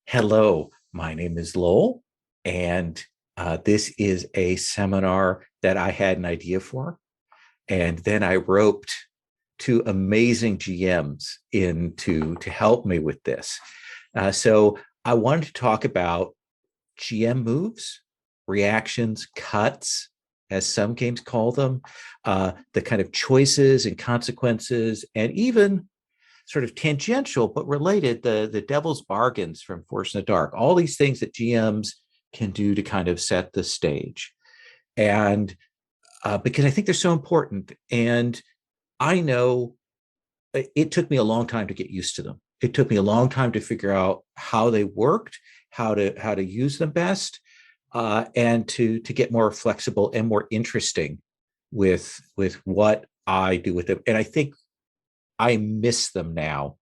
Hello, my name is Lowell, and this is a seminar that I had an idea for. And then I roped two amazing GMs in to help me with this. So I wanted to talk about GM moves, reactions, cuts, as some games call them, the kind of choices and consequences, and even sort of tangential but related, the devil's bargains from Force in the Dark, all these things that GMs can do to kind of set the stage. And because I think they're so important. And I know it took me a long time to get used to them. It took me a long time to figure out how they worked, how to use them best, and to get more flexible and more interesting with what I do with them. And I think I miss them now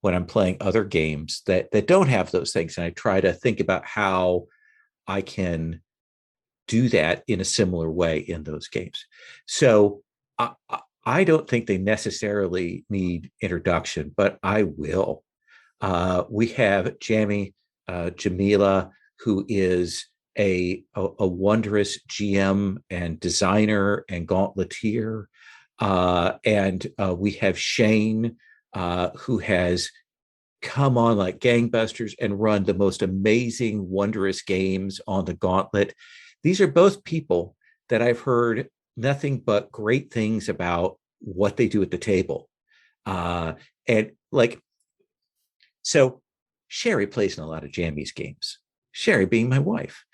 when I'm playing other games that don't have those things. And I try to think about how I can do that in a similar way in those games. So I don't think they necessarily need introduction, but I will. We have Jamila, who is a wondrous GM and designer and gauntleteer. And we have Shane, who has come on like gangbusters and run the most amazing, wondrous games on the Gauntlet. These are both people that I've heard nothing but great things about what they do at the table. And like, so Sherry plays in a lot of Jammies games, Sherry being my wife.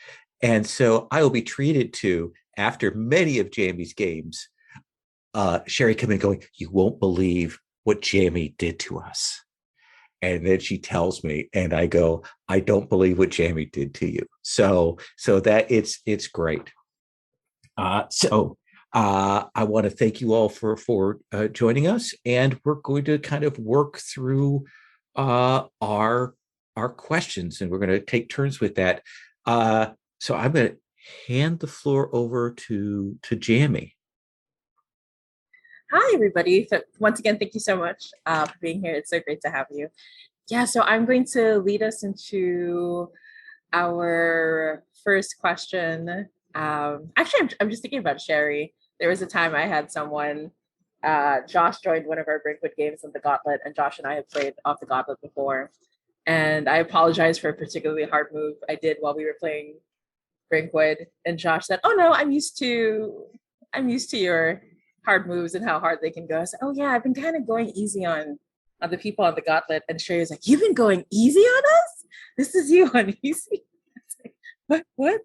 And so I will be treated to, after many of Jamie's games, Sherry come in going, "You won't believe what Jamie did to us." And then she tells me, and I go, "I don't believe what Jamie did to you." So that it's great. I want to thank you all for joining us, and we're going to kind of work through our questions, and we're going to take turns with that. So I'm going to hand the floor over to Jamie. Hi, everybody. So once again, thank you so much for being here. It's so great to have you. Yeah, so I'm going to lead us into our first question. I'm just thinking about Sherry. There was a time I had someone, Josh joined one of our Brinkwood games on the Gauntlet, and Josh and I had played off the Gauntlet before. And I apologize for a particularly hard move I did while we were playing Brinkwood. And Josh said, "Oh no, I'm used to your hard moves and how hard they can go." I said, "Oh yeah, I've been kind of going easy on the people on the Gauntlet." And Sherry was like, "You've been going easy on us? This is you on easy?" Like, what?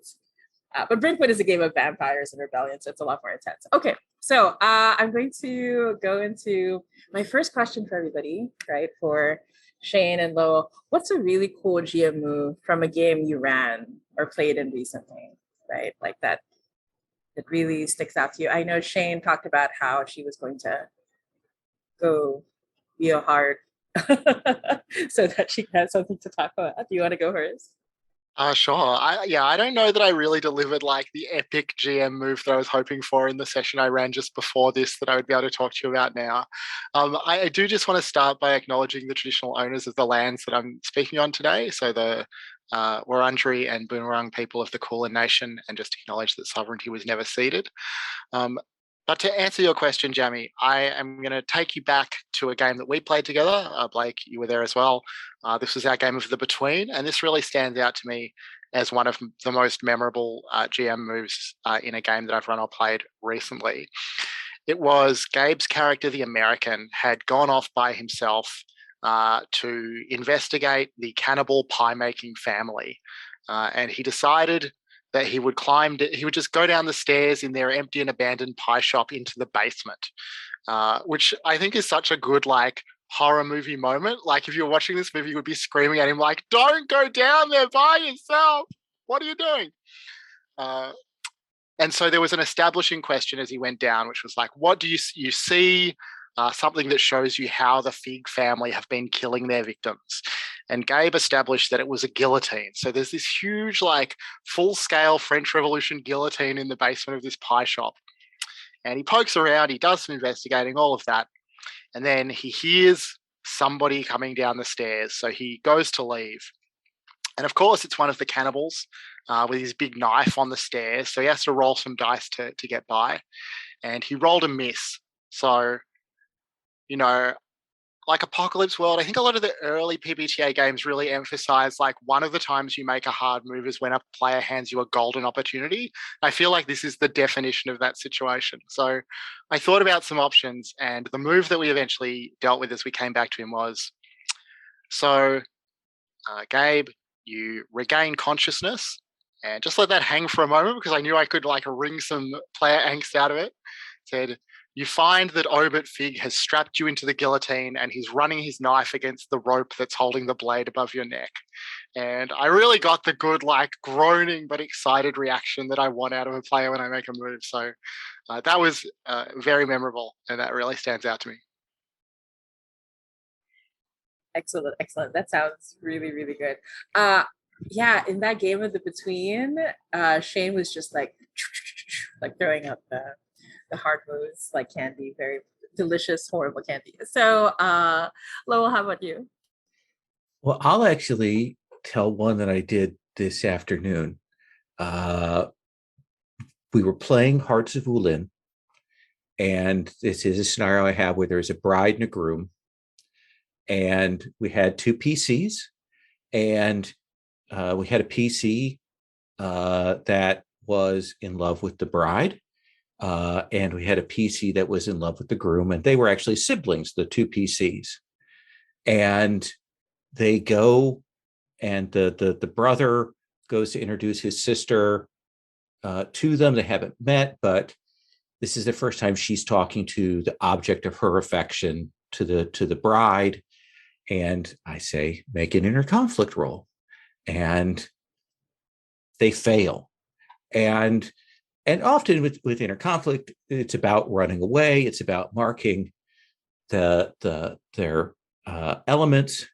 But Brinkwood is a game of vampires and rebellion, so it's a lot more intense. Okay, so I'm going to go into my first question for everybody, right? For Shane and Lowell, what's a really cool GM move from a game you ran or played in recently, right? Like that really sticks out to you. I know Shane talked about how she was going to go real hard so that she can have something to talk about. Do you want to go first? Sure. I don't know that I really delivered like the epic GM move that I was hoping for in the session I ran just before this that I would be able to talk to you about now. I do just want to start by acknowledging the traditional owners of the lands that I'm speaking on today. So the Wurundjeri and Boonwurrung people of the Kulin Nation, and just acknowledge that sovereignty was never ceded. But to answer your question, Jamie, I am going to take you back to a game that we played together. Blake, you were there as well. This was our game of the Between, and this really stands out to me as one of the most memorable GM moves in a game that I've run or played recently. It was Gabe's character, the American, had gone off by himself to investigate the cannibal pie-making family. And he decided that he would just go down the stairs in their empty and abandoned pie shop into the basement, which I think is such a good, like, horror movie moment. Like, if you're watching this movie, you would be screaming at him, like, "Don't go down there by yourself. What are you doing?" And so there was an establishing question as he went down, which was like, what do you see? Something that shows you how the Fig family have been killing their victims. And Gabe established that it was a guillotine. So there's this huge, like, full-scale French Revolution guillotine in the basement of this pie shop. And he pokes around, he does some investigating, all of that. And then he hears somebody coming down the stairs. So he goes to leave. And of course, it's one of the cannibals with his big knife on the stairs. So he has to roll some dice to get by. And he rolled a miss. So, you know, like Apocalypse World, I think a lot of the early PBTA games really emphasize like one of the times you make a hard move is when a player hands you a golden opportunity. I feel like this is the definition of that situation. So I thought about some options, and the move that we eventually dealt with as we came back to him was, so Gabe, you regain consciousness and just let that hang for a moment because I knew I could like wring some player angst out of it. Said, you find that Obert Fig has strapped you into the guillotine and he's running his knife against the rope that's holding the blade above your neck. And I really got the good, like, groaning but excited reaction that I want out of a player when I make a move. So that was very memorable, and that really stands out to me. Excellent, excellent. That sounds really, really good. Yeah, in that game of the between, Shane was just like throwing up the hard moves like candy, very delicious, horrible candy. So, Lowell, how about you? Well, I'll actually tell one that I did this afternoon. We were playing Hearts of Wulin, and this is a scenario I have where there's a bride and a groom, and we had two PCs, and we had a PC that was in love with the bride, and we had a PC that was in love with the groom, and they were actually siblings, the two PCs. And they go, and the brother goes to introduce his sister to them. They haven't met, but this is the first time she's talking to the object of her affection, to the bride. And I say, make an inner conflict roll. And they fail. And often with inner conflict, it's about running away. It's about marking their elements,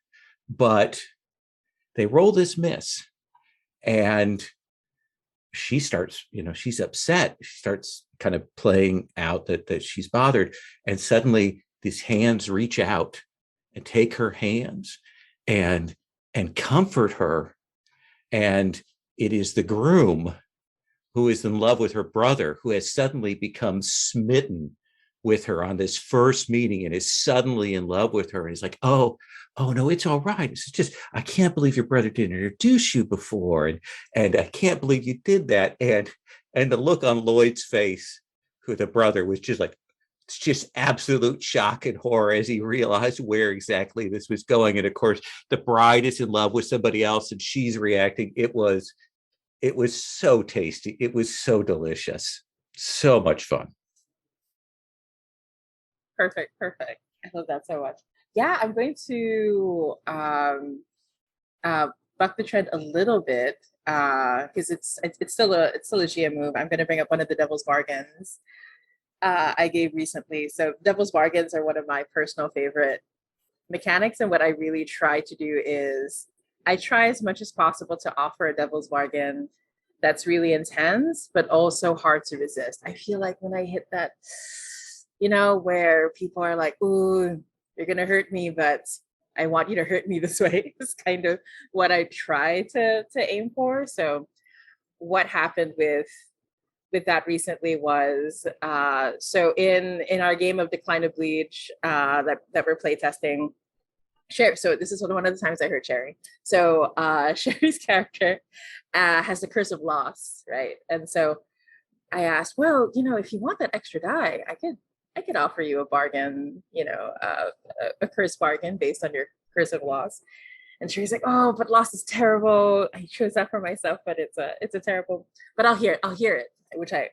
but they roll this miss, and she starts, she's upset. She starts kind of playing out that she's bothered, and suddenly these hands reach out and take her hands and comfort her, and it is the groom who is in love with her brother, who has suddenly become smitten with her on this first meeting and is suddenly in love with her. And he's like, oh no, it's all right. It's just, I can't believe your brother didn't introduce you before. And I can't believe you did that. And the look on Lloyd's face with the brother was just like, it's just absolute shock and horror as he realized where exactly this was going. And of course, the bride is in love with somebody else and she's reacting. It was so tasty. It was so delicious. So much fun. Perfect. I love that so much. Yeah, I'm going to buck the trend a little bit because it's still a GM move. I'm going to bring up one of the Devil's Bargains I gave recently. So Devil's Bargains are one of my personal favorite mechanics, and what I really try to do is I try as much as possible to offer a Devil's Bargain that's really intense, but also hard to resist. I feel like when I hit that, where people are like, ooh, you're going to hurt me, but I want you to hurt me this way, is kind of what I try to aim for. So what happened with that recently was, so in our game of Decline of Bleach that we're playtesting, Sherry, so this is one of the times I heard Sherry. So Sherry's character has the curse of loss, right? And so I asked, well, if you want that extra die, I could offer you a bargain, a curse bargain based on your curse of loss. And Sherry's like, oh, but loss is terrible. I chose that for myself, but it's a terrible. But I'll hear it, which I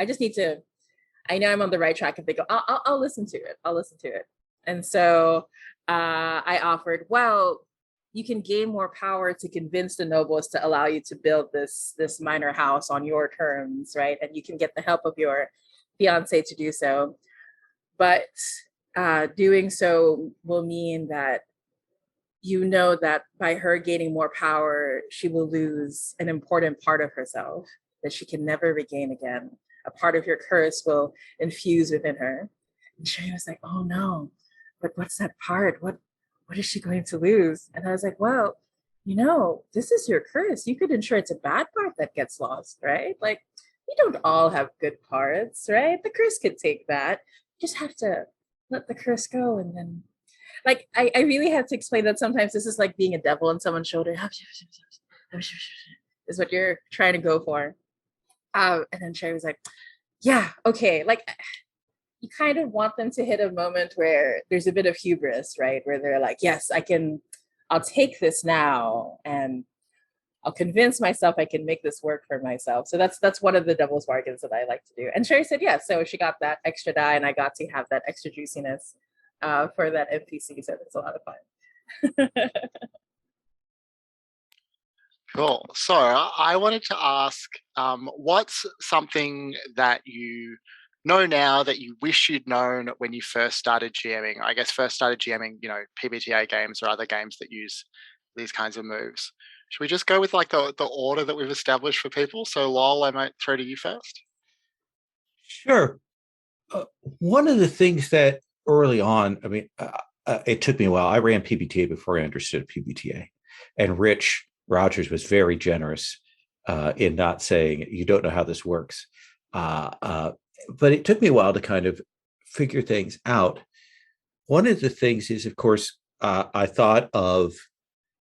just need to. I know I'm on the right track. If they go, I'll listen to it. I'll listen to it. And so I offered, well, you can gain more power to convince the nobles to allow you to build this minor house on your terms, right? And you can get the help of your fiance to do so. But doing so will mean that that by her gaining more power, she will lose an important part of herself that she can never regain again. A part of your curse will infuse within her. And she was like, oh no, but what's that part? What is she going to lose? And I was like, well, this is your curse. You could ensure it's a bad part that gets lost, right? Like, we don't all have good parts, right? The curse could take that. You just have to let the curse go. And then, like, I really have to explain that sometimes this is like being a devil on someone's shoulder, is what you're trying to go for. And then Sherry was like, yeah, okay. Like, you kind of want them to hit a moment where there's a bit of hubris, right? Where they're like, yes, I'll take this now and I'll convince myself I can make this work for myself. So that's one of the devil's bargains that I like to do. And Sherry said, yeah. So she got that extra die and I got to have that extra juiciness for that NPC. So it's a lot of fun. Cool. So I wanted to ask, what's something that you know now that you wish you'd known when you first started GMing? I guess first started GMing, PBTA games or other games that use these kinds of moves. Should we just go with like the order that we've established for people? So Lowell, I might throw to you first. Sure. One of the things that early on, it took me a while. I ran PBTA before I understood PBTA, and Rich Rogers was very generous in not saying you don't know how this works. But it took me a while to kind of figure things out. One of the things is, of course, I thought of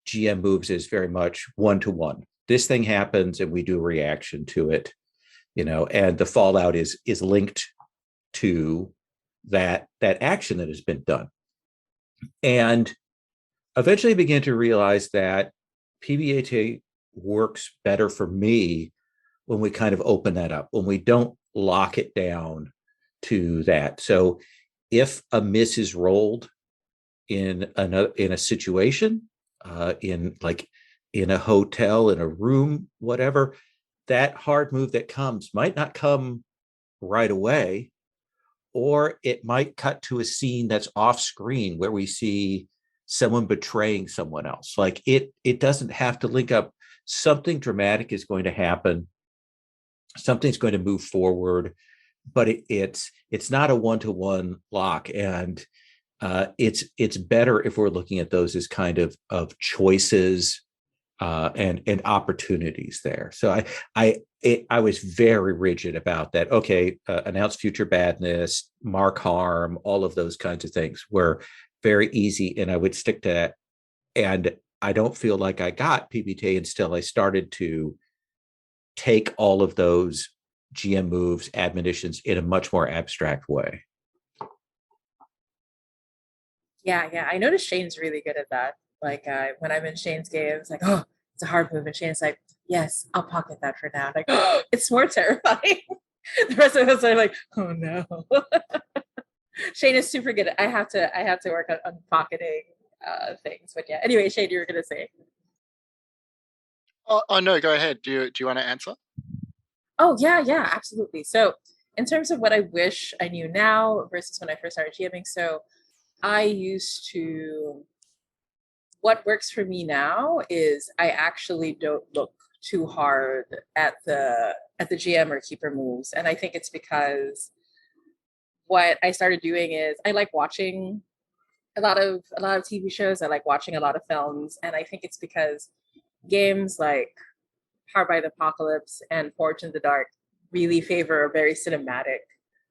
GM moves as very much one-to-one. This thing happens and we do a reaction to it, and the fallout is linked to that action that has been done. And eventually I began to realize that PBTA works better for me when we kind of open that up, when we don't lock it down to that. So if a miss is rolled in a situation, in a hotel, in a room, whatever, that hard move that comes might not come right away, or it might cut to a scene that's off screen where we see someone betraying someone else. Like it doesn't have to link up. Something dramatic is going to happen. Something's going to move forward, but it's not a one-to-one lock. And it's better if we're looking at those as kind of choices and opportunities there. So I was very rigid about that. Okay, announce future badness, mark harm, all of those kinds of things were very easy, and I would stick to that. And I don't feel like I got PBTA until I started to take all of those GM moves, admonitions in a much more abstract way. Yeah. I noticed Shane's really good at that. Like when I'm in Shane's games, like, oh, it's a hard move. And Shane's like, yes, I'll pocket that for now. I'm like, oh, it's more terrifying. The rest of us are like, oh no. Shane is super good. I have to work on pocketing things. But yeah, anyway, Shane, you were gonna say. Oh no, go ahead. Do you want to answer? Oh yeah, absolutely. So in terms of what I wish I knew now versus when I first started GMing, so I used to, what works for me now is I actually don't look too hard at the GM or keeper moves. And I think it's because what I started doing is I like watching a lot of TV shows. I like watching a lot of films. And I think it's because games like Powered by the Apocalypse and Forged in the Dark really favor a very cinematic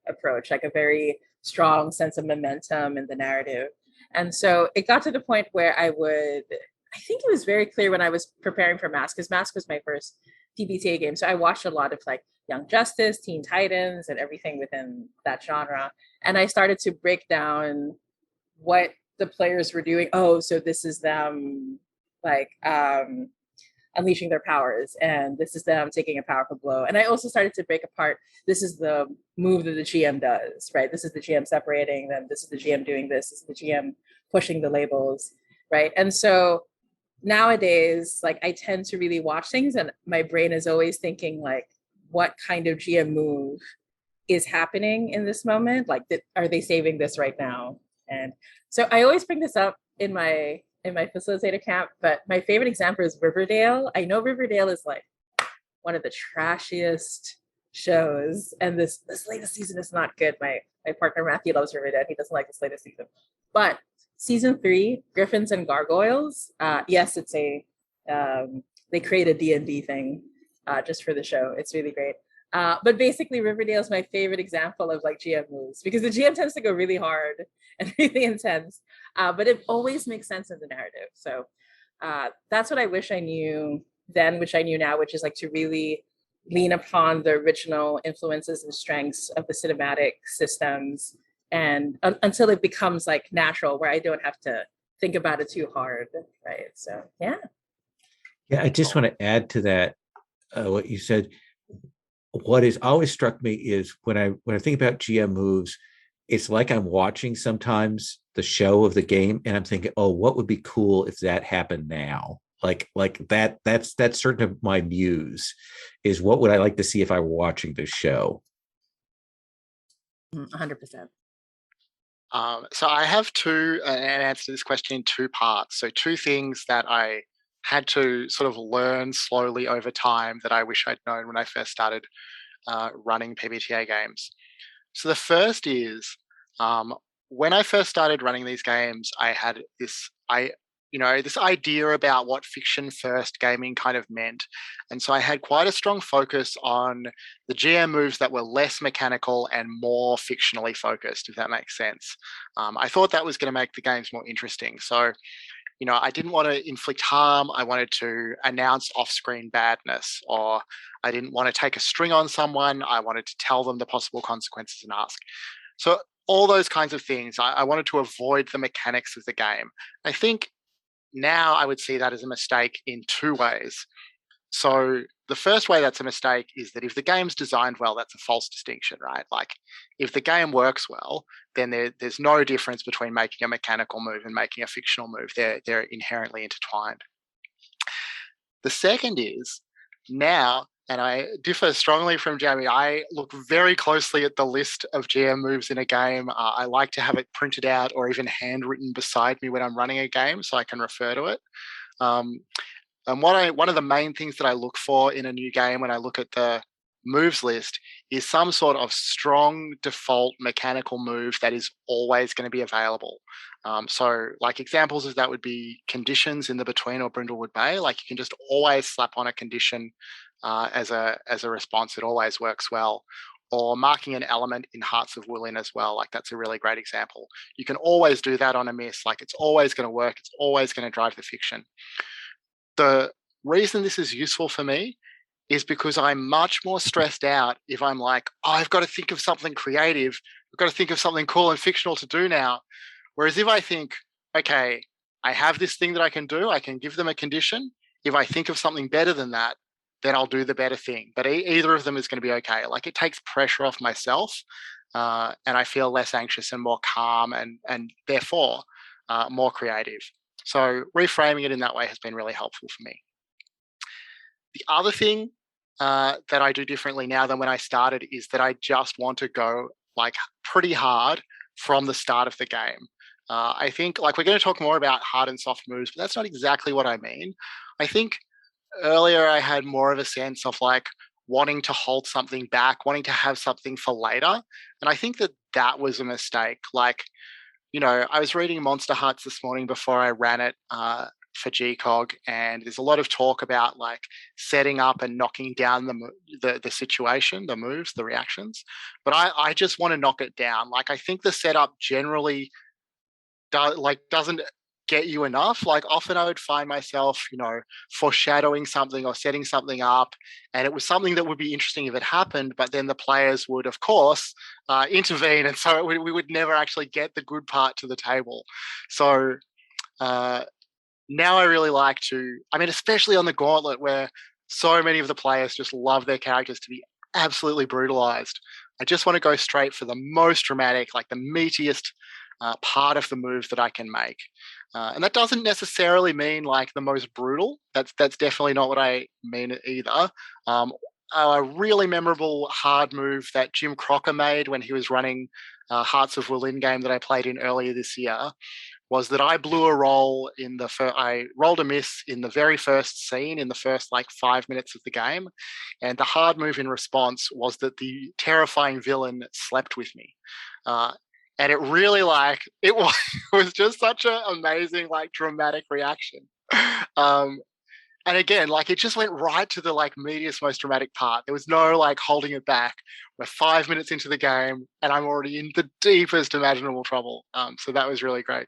approach, like a very strong sense of momentum in the narrative. And so it got to the point where I think it was very clear when I was preparing for Mask, because Mask was my first PBTA game. So I watched a lot of like Young Justice, Teen Titans, and everything within that genre. And I started to break down what the players were doing. Oh, so this is them like unleashing their powers, and this is them taking a powerful blow. And I also started to break apart, this is the move that the GM does, right? This is the GM separating them, this is the GM doing this is the GM pushing the labels, right? And so nowadays, like, I tend to really watch things and my brain is always thinking like, what kind of GM move is happening in this moment? Like, are they saving this right now? And so I always bring this up in my facilitator camp, but my favorite example is Riverdale. I know Riverdale is like one of the trashiest shows, and this latest season is not good. My partner Matthew loves Riverdale. He doesn't like this latest season, but season 3, Griffins and Gargoyles. Yes, it's a They create a D&D thing just for the show. It's really great. But basically, Riverdale is my favorite example of like GM moves because the GM tends to go really hard and really intense, but it always makes sense in the narrative. So that's what I wish I knew then, which I knew now, which is like to really lean upon the original influences and strengths of the cinematic systems, and until it becomes like natural, where I don't have to think about it too hard, right? So yeah. Yeah, I just want to add to that what you said. What has always struck me is when I think about GM moves, it's like I'm watching sometimes the show of the game, and I'm thinking, oh, what would be cool if that happened now? Like that's certain of my muse is what would I like to see if I were watching this show. 100%. So I have an answer to this question in two parts. So two things that I had to sort of learn slowly over time that I wish I'd known when I first started running PBTA games. So the first is when I first started running these games, I had this idea about what fiction first gaming kind of meant. And so I had quite a strong focus on the GM moves that were less mechanical and more fictionally focused, if that makes sense. I thought that was going to make the games more interesting. So, I didn't want to inflict harm. I wanted to announce off-screen badness, or I didn't want to take a string on someone. I wanted to tell them the possible consequences and ask. So all those kinds of things. I wanted to avoid the mechanics of the game. I think now I would see that as a mistake in two ways. So the first way that's a mistake is that if the game's designed well, that's a false distinction, right? Like if the game works well, then there's no difference between making a mechanical move and making a fictional move. They're inherently intertwined. The second is now, and I differ strongly from Jamie, I look very closely at the list of GM moves in a game. I like to have it printed out or even handwritten beside me when I'm running a game so I can refer to it. And one of the main things that I look for in a new game when I look at the moves list is some sort of strong default mechanical move that is always going to be available. So like examples of that would be conditions in the Between or Brindlewood Bay. Like you can just always slap on a condition as a response. It always works well. Or marking an element in Hearts of Woollin as well. Like that's a really great example. You can always do that on a miss. Like it's always going to work. It's always going to drive the fiction. The reason this is useful for me is because I'm much more stressed out if I'm like, oh, I've got to think of something creative. I've got to think of something cool and fictional to do now. Whereas if I think, okay, I have this thing that I can do, I can give them a condition. If I think of something better than that, then I'll do the better thing. But either of them is going to be okay. Like it takes pressure off myself and I feel less anxious and more calm and therefore more creative. So reframing it in that way has been really helpful for me. The other thing that I do differently now than when I started is that I just want to go like pretty hard from the start of the game. I think like we're going to talk more about hard and soft moves, but that's not exactly what I mean. I think earlier I had more of a sense of like wanting to hold something back, wanting to have something for later. And I think that was a mistake. Like, I was reading Monster Hearts this morning before I ran it for GCOG, and there's a lot of talk about like setting up and knocking down the situation, the moves, the reactions. But I just want to knock it down. Like I think the setup generally doesn't get you enough. Like often I would find myself, foreshadowing something or setting something up, and it was something that would be interesting if it happened, but then the players would, of course, intervene, and so we would never actually get the good part to the table. So now I really like to, especially on the Gauntlet where so many of the players just love their characters to be absolutely brutalized. I just want to go straight for the most dramatic, like the meatiest part of the move that I can make. And that doesn't necessarily mean like the most brutal. That's definitely not what I mean either. A really memorable hard move that Jim Crocker made when he was running Hearts of Woollin game that I played in earlier this year was that I blew a roll I rolled a miss in the very first scene in the first like 5 minutes of the game. And the hard move in response was that the terrifying villain slept with me. And it really it was just such an amazing, like dramatic reaction. And And again, like it just went right to the like meatiest, most dramatic part. There was no like holding it back. We're 5 minutes into the game, and I'm already in the deepest imaginable trouble. So that was really great.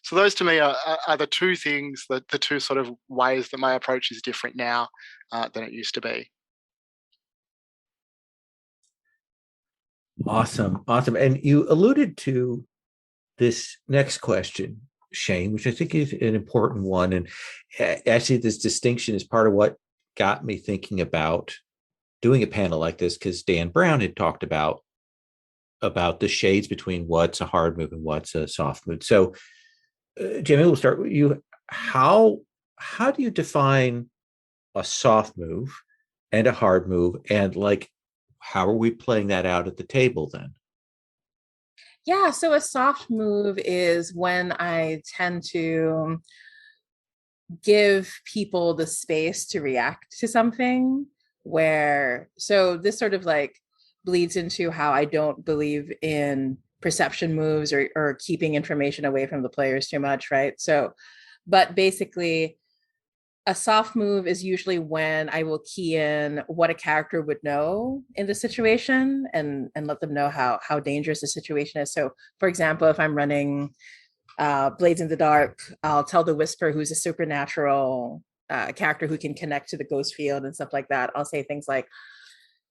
So those to me are the two things, the two sort of ways that my approach is different now than it used to be. Awesome. Awesome. And you alluded to this next question, Shane, which I think is an important one. And actually, this distinction is part of what got me thinking about doing a panel like this, because Dan Brown had talked about the shades between what's a hard move and what's a soft move. So, Jamie, we'll start with you. How do you define a soft move and a hard move, and like how are we playing that out at the table then? Yeah, so a soft move is when I tend to give people the space to react to something, where so this sort of like bleeds into how I don't believe in perception moves, or keeping information away from the players too much, right? So but basically a soft move is usually when I will key in what a character would know in the situation, and let them know how dangerous the situation is. So for example, if I'm running Blades in the Dark, I'll tell the Whisper, who's a supernatural character who can connect to the ghost field and stuff like that. I'll say things like,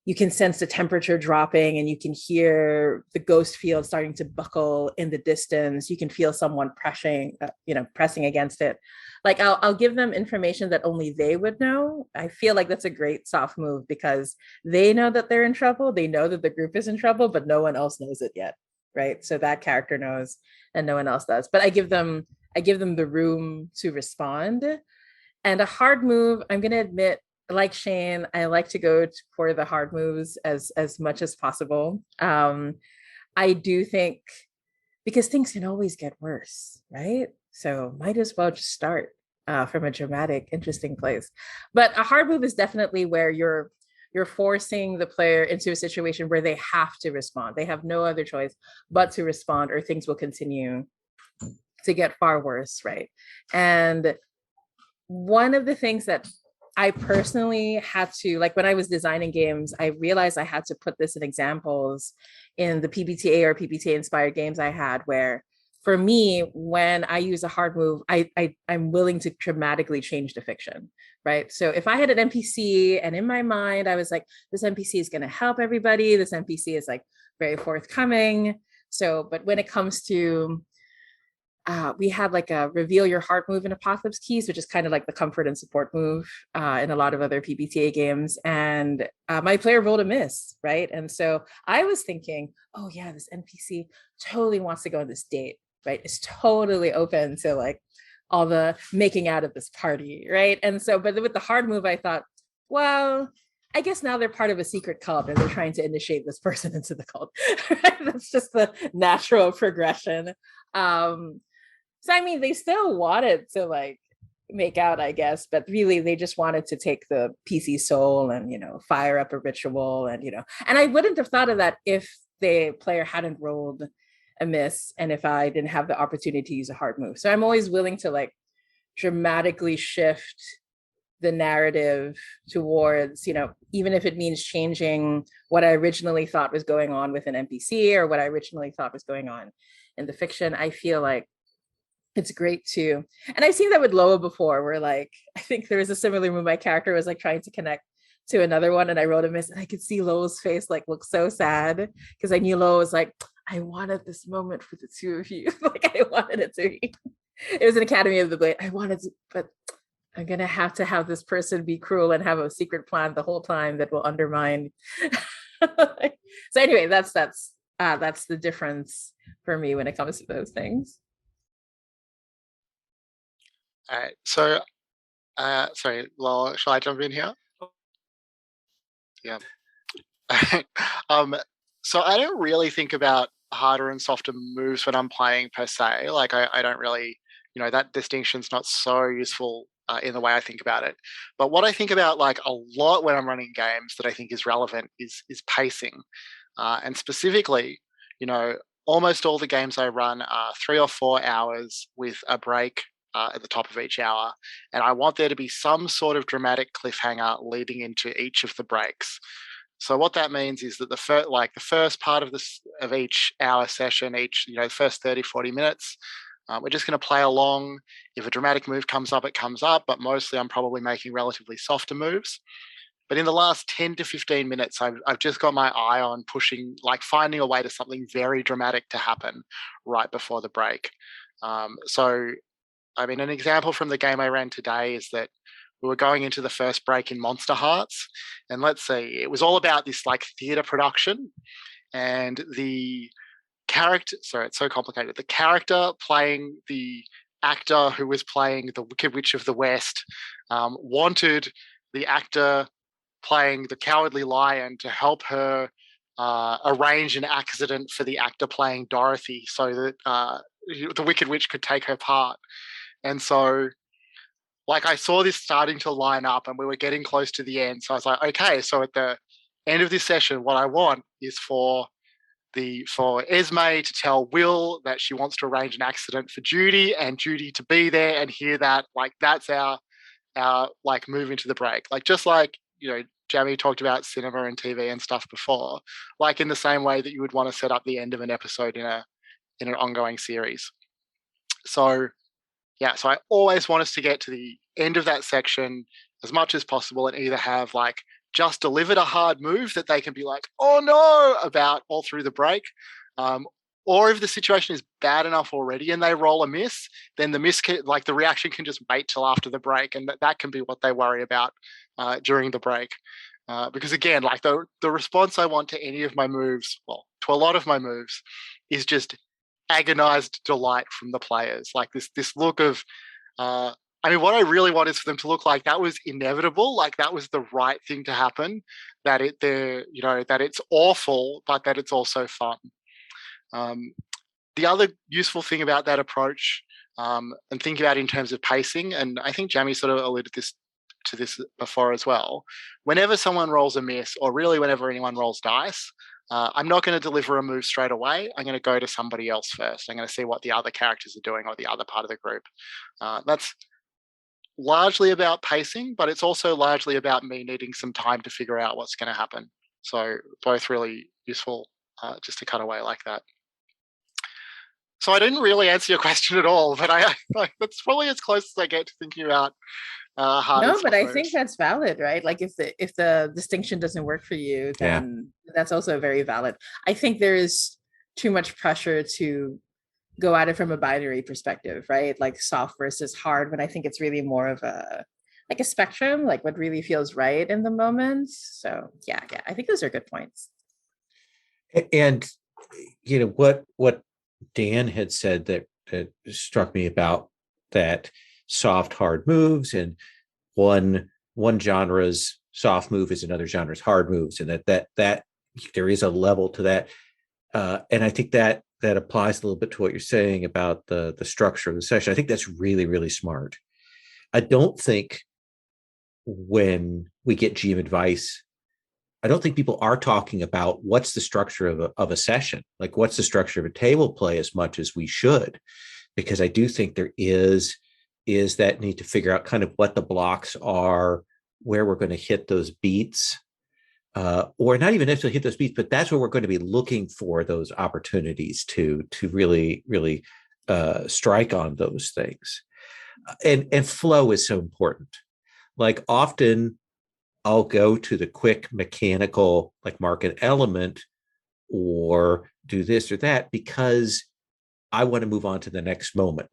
you can sense the temperature dropping, and you can hear the ghost field starting to buckle in the distance. You can feel someone pressing against it. Like I'll give them information that only they would know. I feel like that's a great soft move, because they know that they're in trouble. They know that the group is in trouble, but no one else knows it yet, right? So that character knows, and no one else does. But I give them the room to respond. And a hard move, I'm going to admit, like Shane, I like to go for the hard moves as much as possible. I do think, because things can always get worse, right? So might as well just start from a dramatic, interesting place. But a hard move is definitely where you're forcing the player into a situation where they have to respond. They have no other choice but to respond, or things will continue to get far worse, right? And one of the things that I personally had to, like when I was designing games, I realized I had to put this in examples in the PBTA or PBTA inspired games I had, where for me, when I use a hard move, I'm willing to dramatically change the fiction, right? So if I had an NPC and in my mind, I was like, this NPC is going to help everybody. This NPC is like very forthcoming. So, but when it comes to we had like a reveal your heart move in Apocalypse Keys, which is kind of like the comfort and support move in a lot of other PBTA games. And my player rolled a miss, right? And so I was thinking, oh yeah, this NPC totally wants to go on this date, right? It's totally open to like all the making out of this party, right? And so, but with the hard move, I thought, well, I guess now they're part of a secret cult and they're trying to initiate this person into the cult. Right? That's just the natural progression. So I mean, they still wanted to like make out, I guess, but really they just wanted to take the PC soul and fire up a ritual, and and I wouldn't have thought of that if the player hadn't rolled a miss and if I didn't have the opportunity to use a hard move. So I'm always willing to like dramatically shift the narrative towards, even if it means changing what I originally thought was going on with an NPC or what I originally thought was going on in the fiction. I feel like it's great too. And I've seen that with Lowell before, where like, I think there was a similar move. My character was like trying to connect to another one and I wrote a miss, and I could see Lowell's face like look so sad, because I knew Lowell was like, I wanted this moment for the two of you. Like I wanted it to be. It was an Academy of the Blade. I wanted to, but I'm going to have this person be cruel and have a secret plan the whole time that will undermine. So anyway, that's the difference for me when it comes to those things. All right. So, sorry, Lowell, shall I jump in here? Yeah. So I don't really think about harder and softer moves when I'm playing per se. Like I don't really, that distinction's not so useful in the way I think about it. But what I think about like a lot when I'm running games that I think is relevant is pacing, and specifically, almost all the games I run are 3 or 4 hours with a break at the top of each hour, and I want there to be some sort of dramatic cliffhanger leading into each of the breaks. So what that means is that the first part of each hour session, first 30, 40 minutes, we're just going to play along. If a dramatic move comes up, it comes up, but mostly I'm probably making relatively softer moves. But in the last 10 to 15 minutes, I've just got my eye on finding a way to something very dramatic to happen right before the break. An example from the game I ran today is that we were going into the first break in Monster Hearts, and let's see, it was all about this theater production, and the character, sorry, it's so complicated. The character playing the actor who was playing the Wicked Witch of the West wanted the actor playing the Cowardly Lion to help her arrange an accident for the actor playing Dorothy so that the Wicked Witch could take her part. And so, I saw this starting to line up and we were getting close to the end. So I was like, okay, so at the end of this session, what I want is for Esme to tell Will that she wants to arrange an accident for Judy, and Judy to be there and hear that. That's our move into the break. Jamie talked about cinema and TV and stuff before, in the same way that you would want to set up the end of an episode in an ongoing series. So I always want us to get to the end of that section as much as possible and either have just delivered a hard move that they can be oh no, about all through the break. Or if the situation is bad enough already and they roll a miss, then the the reaction can just wait till after the break, and that can be what they worry about during the break. Because again, the response I want to any of my moves, to a lot of my moves, is just agonized delight from the players. This look of, what I really want is for them to look like that was inevitable, that was the right thing to happen, that it's awful, but that it's also fun. The other useful thing about that approach, and think about it in terms of pacing, and I think Jamie sort of alluded to this before as well. Whenever someone rolls a miss, or really whenever anyone rolls dice, I'm not going to deliver a move straight away. I'm going to go to somebody else first. I'm going to see what the other characters are doing or the other part of the group. That's largely about pacing, but it's also largely about me needing some time to figure out what's going to happen. So both really useful just to cut away like that. So I didn't really answer your question at all, but that's probably as close as I get to thinking about no, but I think that's valid, right? If the distinction doesn't work for you, then that's also very valid. I think there is too much pressure to go at it from a binary perspective, right? Soft versus hard, when I think it's really more of a spectrum, what really feels right in the moment. So yeah, I think those are good points. And what Dan had said that struck me about that soft hard moves, and one genre's soft move is another genre's hard moves, and that there is a level to that, and I think that applies a little bit to what you're saying about the structure of the session. I think that's really, really smart. I don't think when we get GM advice, I don't think people are talking about what's the structure of a session, what's the structure of a table play, as much as we should, because I do think there is that need to figure out kind of what the blocks are, where we're going to hit those beats, or not even necessarily hit those beats, but that's where we're going to be looking for those opportunities to really, really strike on those things. And flow is so important. Often I'll go to the quick mechanical, mark an element or do this or that, because I want to move on to the next moment.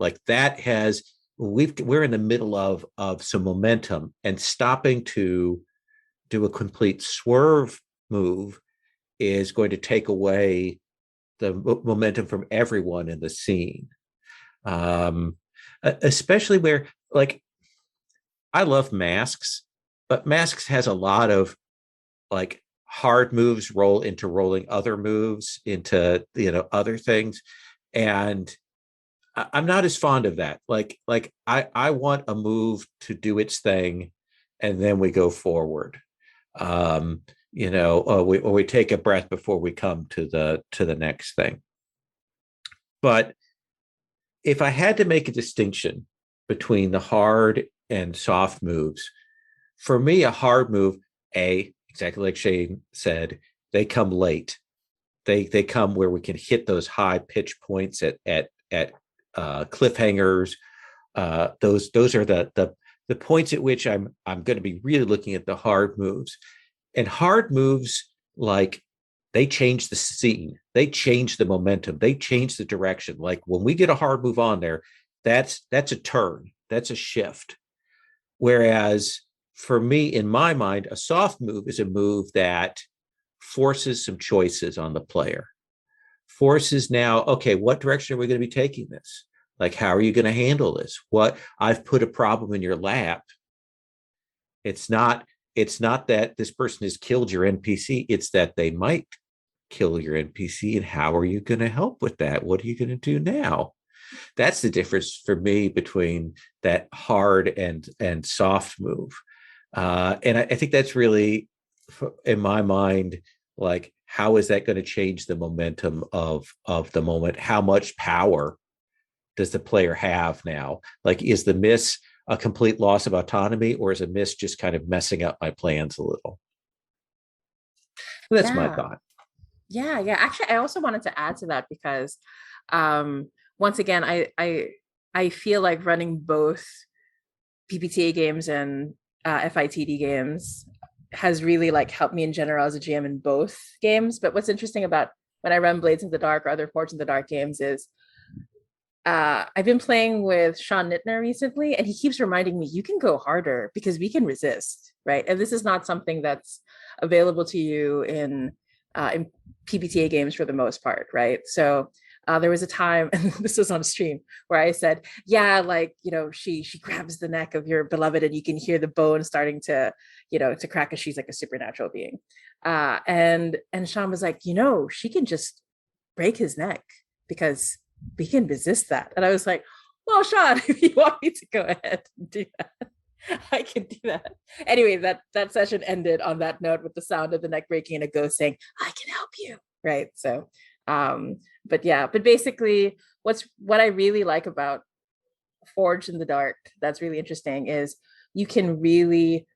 We're in the middle of some momentum, and stopping to do a complete swerve move is going to take away the momentum from everyone in the scene. Especially where, I love Masks, but Masks has a lot of hard moves roll into rolling other moves into other things, and I'm not as fond of that. I want a move to do its thing, and then we go forward. We take a breath before we come to the next thing. But if I had to make a distinction between the hard and soft moves. For me, a hard move, exactly like Shane said, they come late. They come where we can hit those high pitch points at cliffhangers. Those are the points at which I'm going to be really looking at the hard moves. And hard moves, like, they change the scene, they change the momentum, they change the direction. Like when we get a hard move on there, that's a turn, that's a shift. Whereas for me, in my mind, a soft move is a move that forces some choices on the player. Forces now, okay, what direction are we going to be taking this? Like, how are you going to handle this? What, I've put a problem in your lap. It's not that this person has killed your NPC. It's that they might kill your NPC. And how are you going to help with that? What are you going to do now? That's the difference for me between that hard and soft move. And I think that's really, in my mind, like, how is that going to change the momentum of the moment? How much power does the player have now? Like, is the miss a complete loss of autonomy, or is a miss just kind of messing up my plans a little? That's my thought. Yeah. Actually, I also wanted to add to that because once again, I feel like running both PBTA games and FITD games has really like helped me in general as a GM in both games. But what's interesting about when I run Blades in the Dark or other Forge in the Dark games is I've been playing with Sean Nittner recently, and he keeps reminding me, you can go harder because we can resist, right? And this is not something that's available to you in PBTA games for the most part, right? So there was a time, and this was on a stream, where I said, yeah, like, she grabs the neck of your beloved and you can hear the bone starting to, to crack, because she's like a supernatural being. And Sean was like, she can just break his neck because we can resist that. And I was like, well, Sean, if you want me to go ahead and do that, I can do that. Anyway, that session ended on that note with the sound of the neck breaking and a ghost saying, I can help you. Right. So, but basically what I really like about Forged in the Dark that's really interesting is you can really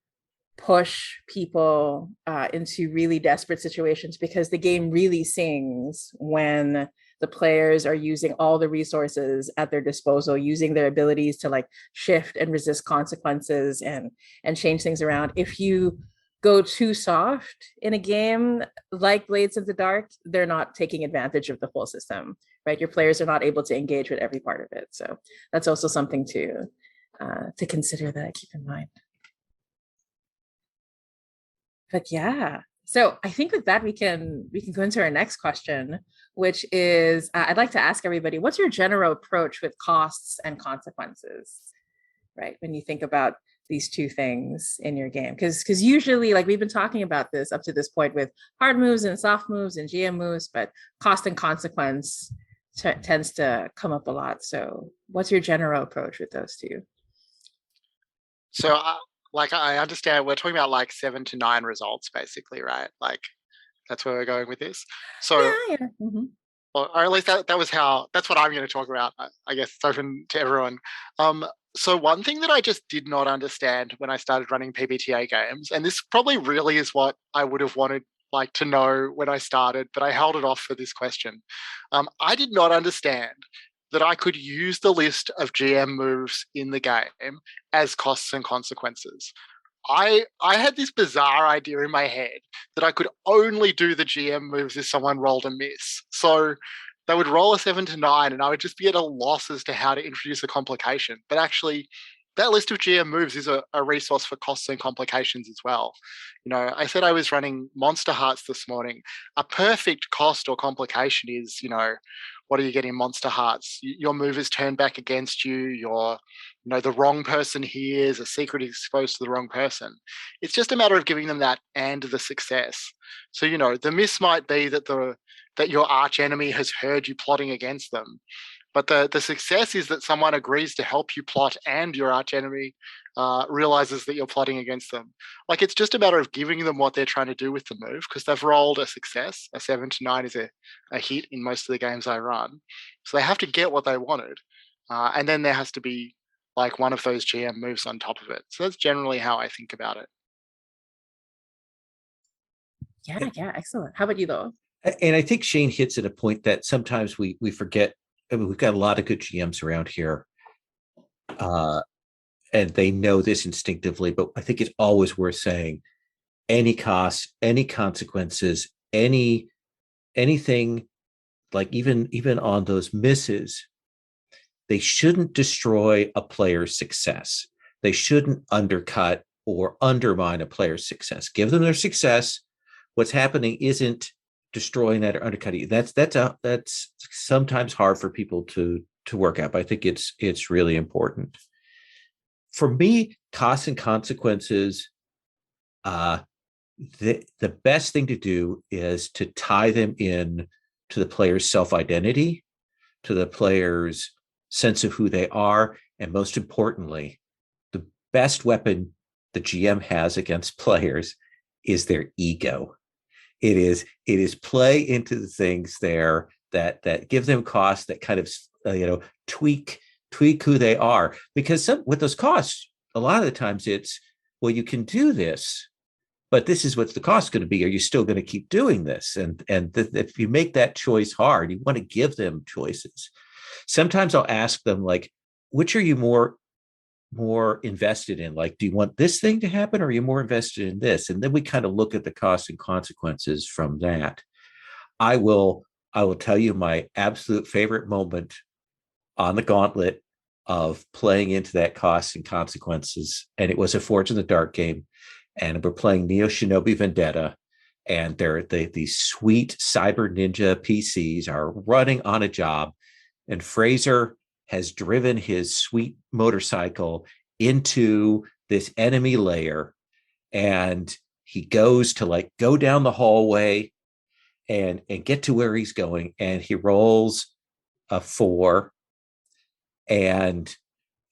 push people into really desperate situations, because the game really sings when the players are using all the resources at their disposal, using their abilities to like shift and resist consequences and change things around. If you go too soft in a game like Blades of the Dark, they're not taking advantage of the whole system, right? Your players are not able to engage with every part of it. So that's also something to consider, that I keep in mind. But yeah, so I think with that we can go into our next question, which is I'd like to ask everybody, what's your general approach with costs and consequences, right? When you think about these two things in your game, because usually, like, we've been talking about this up to this point with hard moves and soft moves and GM moves, but cost and consequence tends to come up a lot. So what's your general approach with those two? So like, I understand we're talking about like 7 to 9 results, basically, right? Like, that's where we're going with this. So, yeah. Mm-hmm. or at least that's what I'm going to talk about. I guess it's open to everyone. So one thing that I just did not understand when I started running PBTA games, and this probably really is what I would have wanted like to know when I started, but I held it off for this question. I did not understand that I could use the list of GM moves in the game as costs and consequences. I had this bizarre idea in my head that I could only do the GM moves if someone rolled a miss. So they would roll a 7 to 9 and I would just be at a loss as to how to introduce a complication. But actually, that list of GM moves is a resource for costs and complications as well. I said I was running Monster Hearts this morning. A perfect cost or complication is, what do you get in Monster Hearts? Your move is turned back against you. The wrong person hears, a secret is exposed to the wrong person. It's just a matter of giving them that and the success. So, the miss might be that your arch enemy has heard you plotting against them. But the success is that someone agrees to help you plot and your arch enemy realizes that you're plotting against them. Like, it's just a matter of giving them what they're trying to do with the move, because they've rolled a success. A 7 to 9 is a hit in most of the games I run. So they have to get what they wanted. And then there has to be like one of those GM moves on top of it. So that's generally how I think about it. Yeah, excellent. How about you, though? And I think Shane hits at a point that sometimes we forget. I mean, we've got a lot of good GMs around here, and they know this instinctively. But I think it's always worth saying: any costs, any consequences, anything, like even on those misses, they shouldn't destroy a player's success. They shouldn't undercut or undermine a player's success. Give them their success. What's happening isn't destroying that or undercutting. That's sometimes hard for people to work out, but I think it's really important. For me, costs and consequences, the best thing to do is to tie them in to the player's self-identity, to the player's sense of who they are, and most importantly, the best weapon the GM has against players is their ego. It is play into the things there that give them costs, that kind of tweak who they are. Because with those costs, a lot of the times it's, well, you can do this, but this is what the cost going to be. Are you still going to keep doing this? And if you make that choice hard, you want to give them choices. Sometimes I'll ask them, like, which are you more invested in? Like, do you want this thing to happen, or are you more invested in this? And then we kind of look at the costs and consequences from that. I will tell you my absolute favorite moment on the gauntlet of playing into that costs and consequences. And it was a Forge in the Dark game. And we're playing Neo Shinobi Vendetta. And these sweet cyber ninja PCs are running on a job. And Fraser has driven his sweet motorcycle into this enemy layer. And he goes to like go down the hallway and get to where he's going. And he rolls a 4. And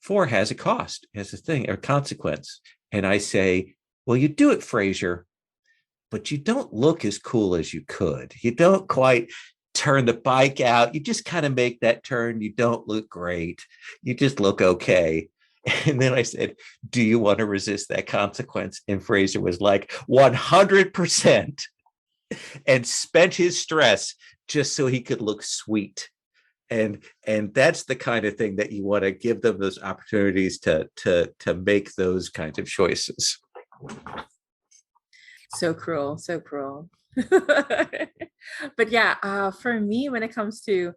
4 has a cost, has a thing, or consequence. And I say, well, you do it, Fraser, but you don't look as cool as you could. You don't quite turn the bike out. You just kind of make that turn. You don't look great. You just look okay. And then I said, do you want to resist that consequence? And Fraser was like, 100%, and spent his stress just so he could look sweet. And that's the kind of thing that you want to give them, those opportunities to make those kinds of choices. So cruel. But yeah, for me, when it comes to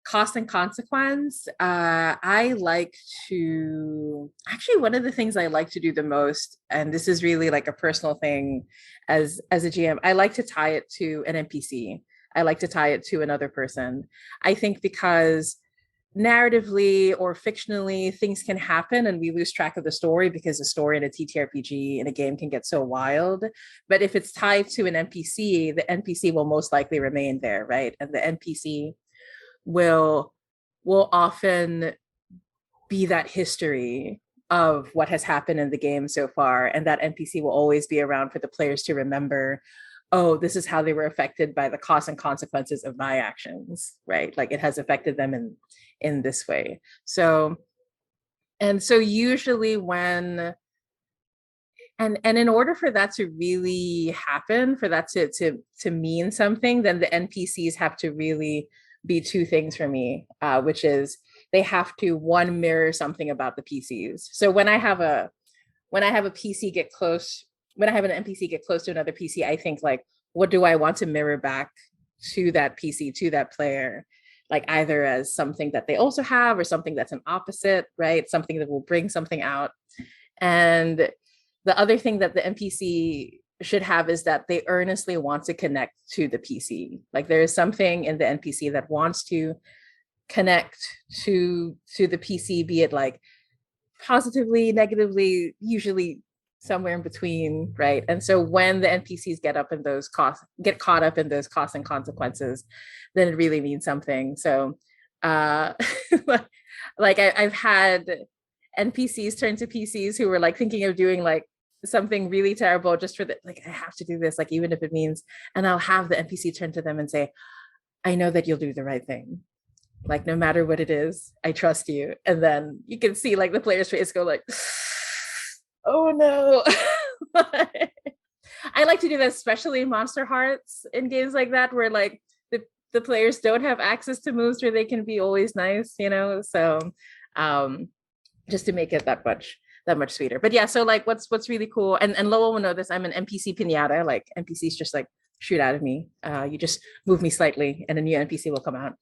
cost and consequence, I like to actually, one of the things I like to do the most, and this is really like a personal thing as a GM, I like to tie it to an NPC. I like to tie it to another person. I think because narratively or fictionally, things can happen and we lose track of the story because the story in a TTRPG in a game can get so wild. But if it's tied to an NPC, the NPC will most likely remain there, right? And the NPC will often be that history of what has happened in the game so far. And that NPC will always be around for the players to remember, oh, this is how they were affected by the costs and consequences of my actions, right? Like it has affected them in this way. So usually when, and in order for that to really happen, for that to mean something, then the NPCs have to really be two things for me, which is they have to, one, mirror something about the PCs. So when I have a PC get close, when I have an NPC get close to another PC, I think like, what do I want to mirror back to that PC, to that player? Like either as something that they also have or something that's an opposite, right? Something that will bring something out. And the other thing that the NPC should have is that they earnestly want to connect to the PC. Like there is something in the NPC that wants to connect to the PC, be it like positively, negatively, usually somewhere in between, right? And so when the NPCs get caught up in those costs and consequences, then it really means something. So like I've had NPCs turn to PCs who were like thinking of doing like something really terrible just for the, like, I have to do this, like even if it means, and I'll have the NPC turn to them and say, I know that you'll do the right thing. Like, no matter what it is, I trust you. And then you can see like the player's face go like, oh no. I like to do that, especially in Monster Hearts in games like that, where like the players don't have access to moves where they can be always nice, you know? So just to make it that much sweeter. But yeah, so like what's really cool, and Lowell will know this, I'm an NPC pinata, like NPCs just like shoot out of me. You just move me slightly and a new NPC will come out.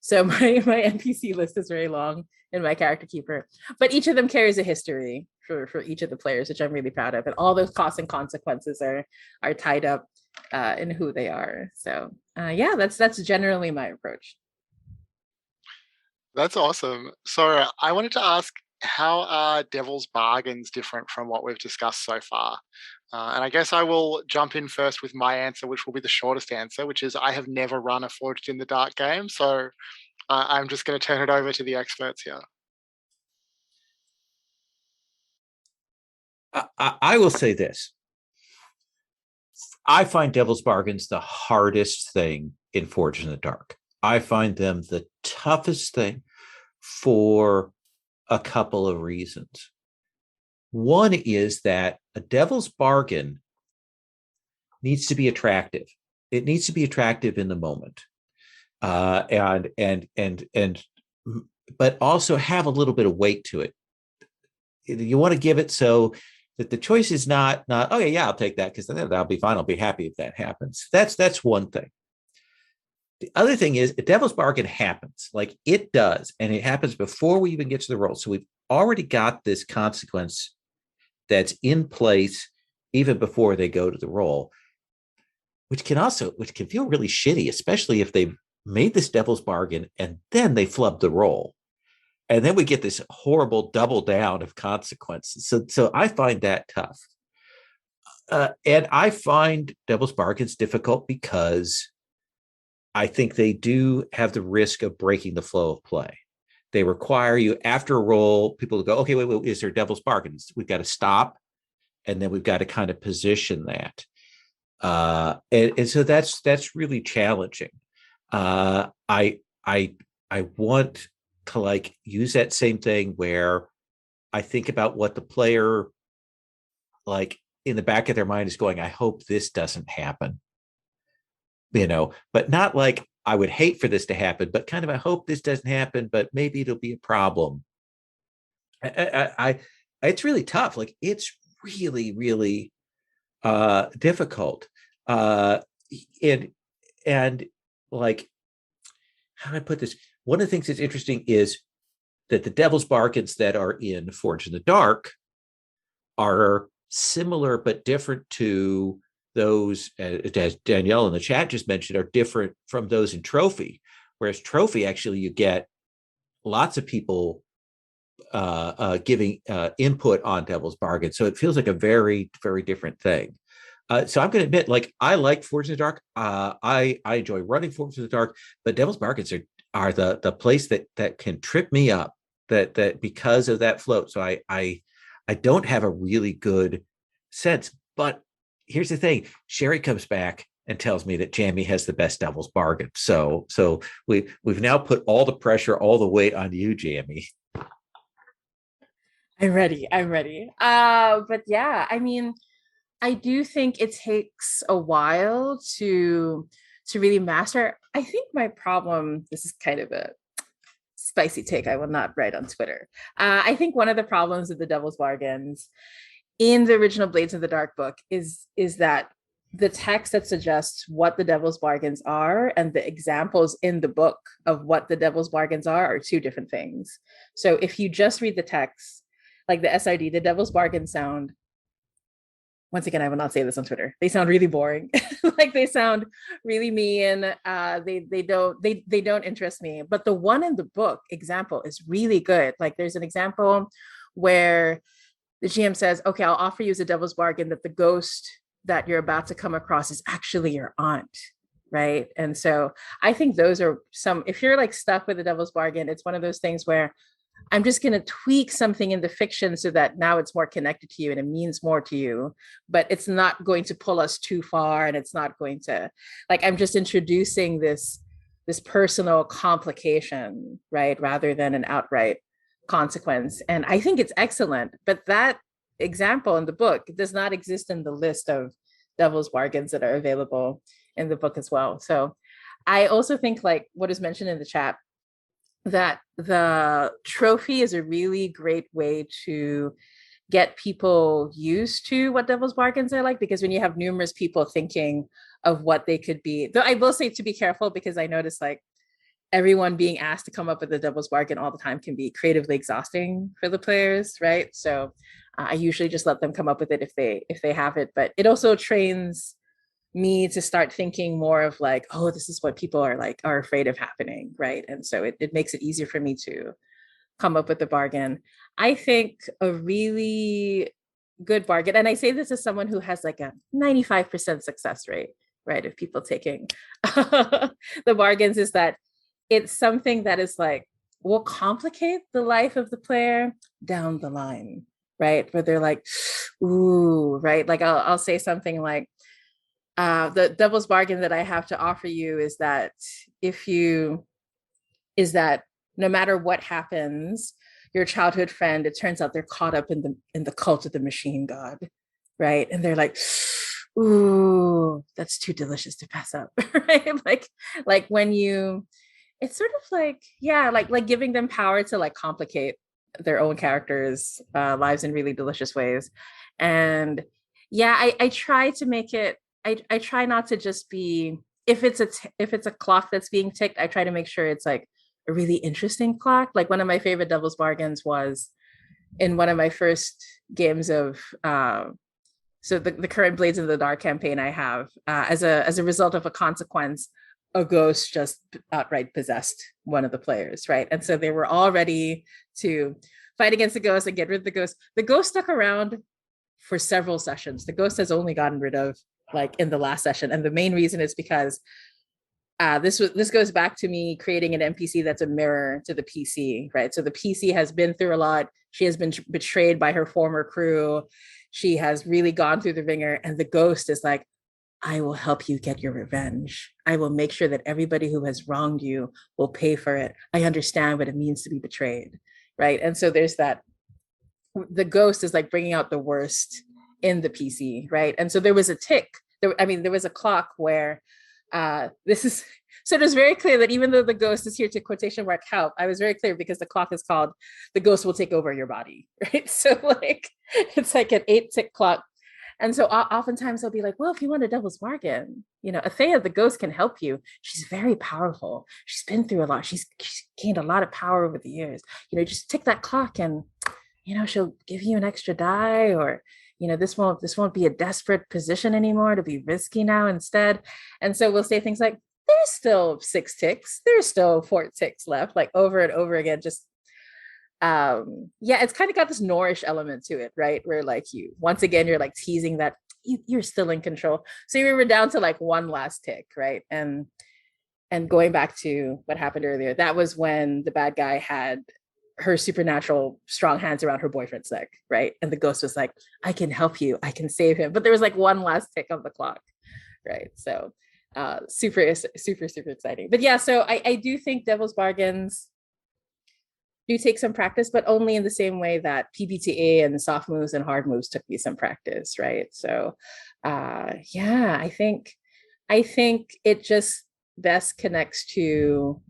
So my NPC list is very long in my character keeper, but each of them carries a history for each of the players, which I'm really proud of. And all those costs and consequences are tied up in who they are. So yeah, that's generally my approach. That's awesome. So I wanted to ask, how are Devil's Bargains different from what we've discussed so far? And I guess I will jump in first with my answer, which will be the shortest answer, which is I have never run a Forged in the Dark game. So I'm just going to turn it over to the experts here. I will say this. I find Devil's Bargains the hardest thing in Forged in the Dark. I find them the toughest thing for a couple of reasons. One is that a Devil's Bargain needs to be attractive. It needs to be attractive in the moment, but also have a little bit of weight to it. You want to give it so that the choice is not oh yeah I'll take that because then that'll be fine. I'll be happy if that happens. That's one thing. The other thing is a Devil's Bargain happens, like it does, and it happens before we even get to the roll. So we've already got this consequence that's in place even before they go to the roll, which can feel really shitty, especially if they made this Devil's Bargain and then they flub the roll. And then we get this horrible double down of consequences. So I find that tough. And I find Devil's Bargains difficult because I think they do have the risk of breaking the flow of play. They require you after a roll, people to go, okay, wait, is there Devil's Bargains? We've got to stop, and then we've got to kind of position that. And so that's really challenging. I want to like use that same thing where I think about what the player like in the back of their mind is going, I hope this doesn't happen. But not like I would hate for this to happen, but kind of I hope this doesn't happen, but maybe it'll be a problem. It's really tough. Like it's really, really difficult. And like, how do I put this? One of the things that's interesting is that the Devil's Bargains that are in Forged in the Dark are similar but different to those, as Danielle in the chat just mentioned, are different from those in Trophy. Whereas Trophy, actually, you get lots of people giving input on Devil's Bargain. So it feels like a very, very different thing. So I'm going to admit, like, I like Forged in the Dark. I enjoy running Forged in the Dark, but Devil's Bargains are the place that can trip me up that because of that float. So I don't have a really good sense. But here's the thing: Sherry comes back and tells me that Jamie has the best Devil's Bargain. So we've now put all the pressure, all the weight on you, Jamie. I'm ready. But yeah, I mean, I do think it takes a while to really master. I think my problem, this is kind of a spicy take I will not write on Twitter. I think one of the problems with the Devil's Bargains in the original Blades of the Dark book is that the text that suggests what the Devil's Bargains are and the examples in the book of what the Devil's Bargains are two different things. So if you just read the text, like the SID, the Devil's Bargain sound, once again, I will not say this on Twitter, they sound really boring. Like they sound really mean. They don't interest me. But the one in the book example is really good. Like there's an example where the GM says, okay, I'll offer you as a Devil's Bargain that the ghost that you're about to come across is actually your aunt, right? And so I think those are some, if you're like stuck with the Devil's Bargain, it's one of those things where I'm just going to tweak something in the fiction so that now it's more connected to you and it means more to you, but it's not going to pull us too far. And it's not going to, like, I'm just introducing this this personal complication, right, rather than an outright consequence. And I think it's excellent, but that example in the book does not exist in the list of devil's bargains that are available in the book as well. So I also think, like what is mentioned in the chat, that the trophy is a really great way to get people used to what devil's bargains are like, because when you have numerous people thinking of what they could be, though I will say to be careful, because I notice like everyone being asked to come up with a devil's bargain all the time can be creatively exhausting for the players, right? So I usually just let them come up with it if they have it, but it also trains me to start thinking more of like, oh, this is what people are afraid of happening, right? And so it makes it easier for me to come up with the bargain. I think a really good bargain, and I say this as someone who has like a 95% success rate, right, of people taking the bargains, is that it's something that is like, will complicate the life of the player down the line, right? Where they're like, ooh, right? Like I'll say something like, the devil's bargain that I have to offer you is that no matter what happens, your childhood friend, it turns out they're caught up in the cult of the machine god, right? And they're like, ooh, that's too delicious to pass up, right? Like when you, it's sort of like, yeah, like giving them power to like complicate their own characters' lives in really delicious ways. And yeah, I try to make it. I try not to just be, if it's a clock that's being ticked, I try to make sure it's like a really interesting clock. Like one of my favorite devil's bargains was in one of my first games of so the current Blades in the Dark campaign I have, as a result of a consequence, a ghost just outright possessed one of the players, right? And so they were all ready to fight against the ghost and get rid of the ghost. The ghost stuck around for several sessions. The ghost has only gotten rid of like in the last session, and the main reason is because this goes back to me creating an NPC that's a mirror to the PC, right? So the PC has been through a lot. She has been betrayed by her former crew. She has really gone through the ringer, and the ghost is like, I will help you get your revenge. I will make sure that everybody who has wronged you will pay for it. I understand what it means to be betrayed, right? And so there's that. The ghost is like bringing out the worst in the PC, right? And so there was a tick. There was a clock where this is, so it was very clear that even though the ghost is here to quotation mark help, I was very clear because the clock is called the ghost will take over your body, right? So like it's like an 8-tick clock. And so oftentimes they'll be like, well, if you want a devil's bargain, Athea, the ghost, can help you. She's very powerful. She's been through a lot. She's gained a lot of power over the years. Just tick that clock and, she'll give you an extra die, or, this won't be a desperate position anymore to be risky now instead. And so we'll say things like, there's still 6 ticks. There's still 4 ticks left, like over and over again, just it's kind of got this Nourish element to it, right? Where like once again you're like teasing that you're still in control. So we were down to like one last tick, right? And going back to what happened earlier, that was when the bad guy had her supernatural strong hands around her boyfriend's neck, right? And the ghost was like, I can help you, I can save him, but there was like one last tick on the clock, right? So super exciting. But yeah, so I do think devil's bargains do take some practice, but only in the same way that PBTA and soft moves and hard moves took me some practice, right? So I think it just best connects to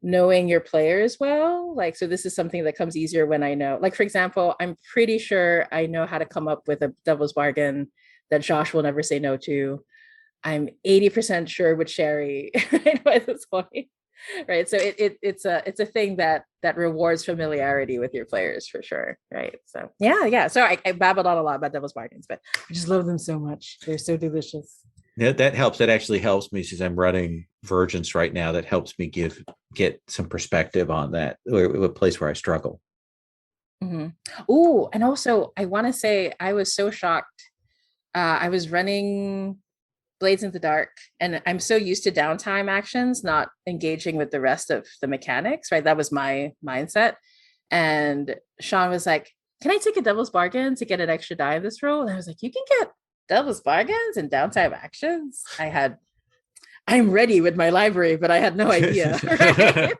knowing your players well. Like, so this is something that comes easier when I know, like, for example, I'm pretty sure I know how to come up with a devil's bargain that Josh will never say no to. I'm 80% sure with Sherry right by this point. Right. So it's a thing that rewards familiarity with your players for sure. Right. So yeah. So I babbled on a lot about devil's bargains, but I just love them so much. They're so delicious. Yeah, that helps. That actually helps me since I'm running Virgins right now. That helps me get some perspective on that, a place where I struggle. Mm-hmm. Oh, and also I want to say I was so shocked. I was running Blades in the Dark, and I'm so used to downtime actions, not engaging with the rest of the mechanics, right? That was my mindset. And Sean was like, can I take a devil's bargain to get an extra die in this role? And I was like, you can get devil's bargains and downtime actions? I I'm ready with my library, but I had no idea. Right?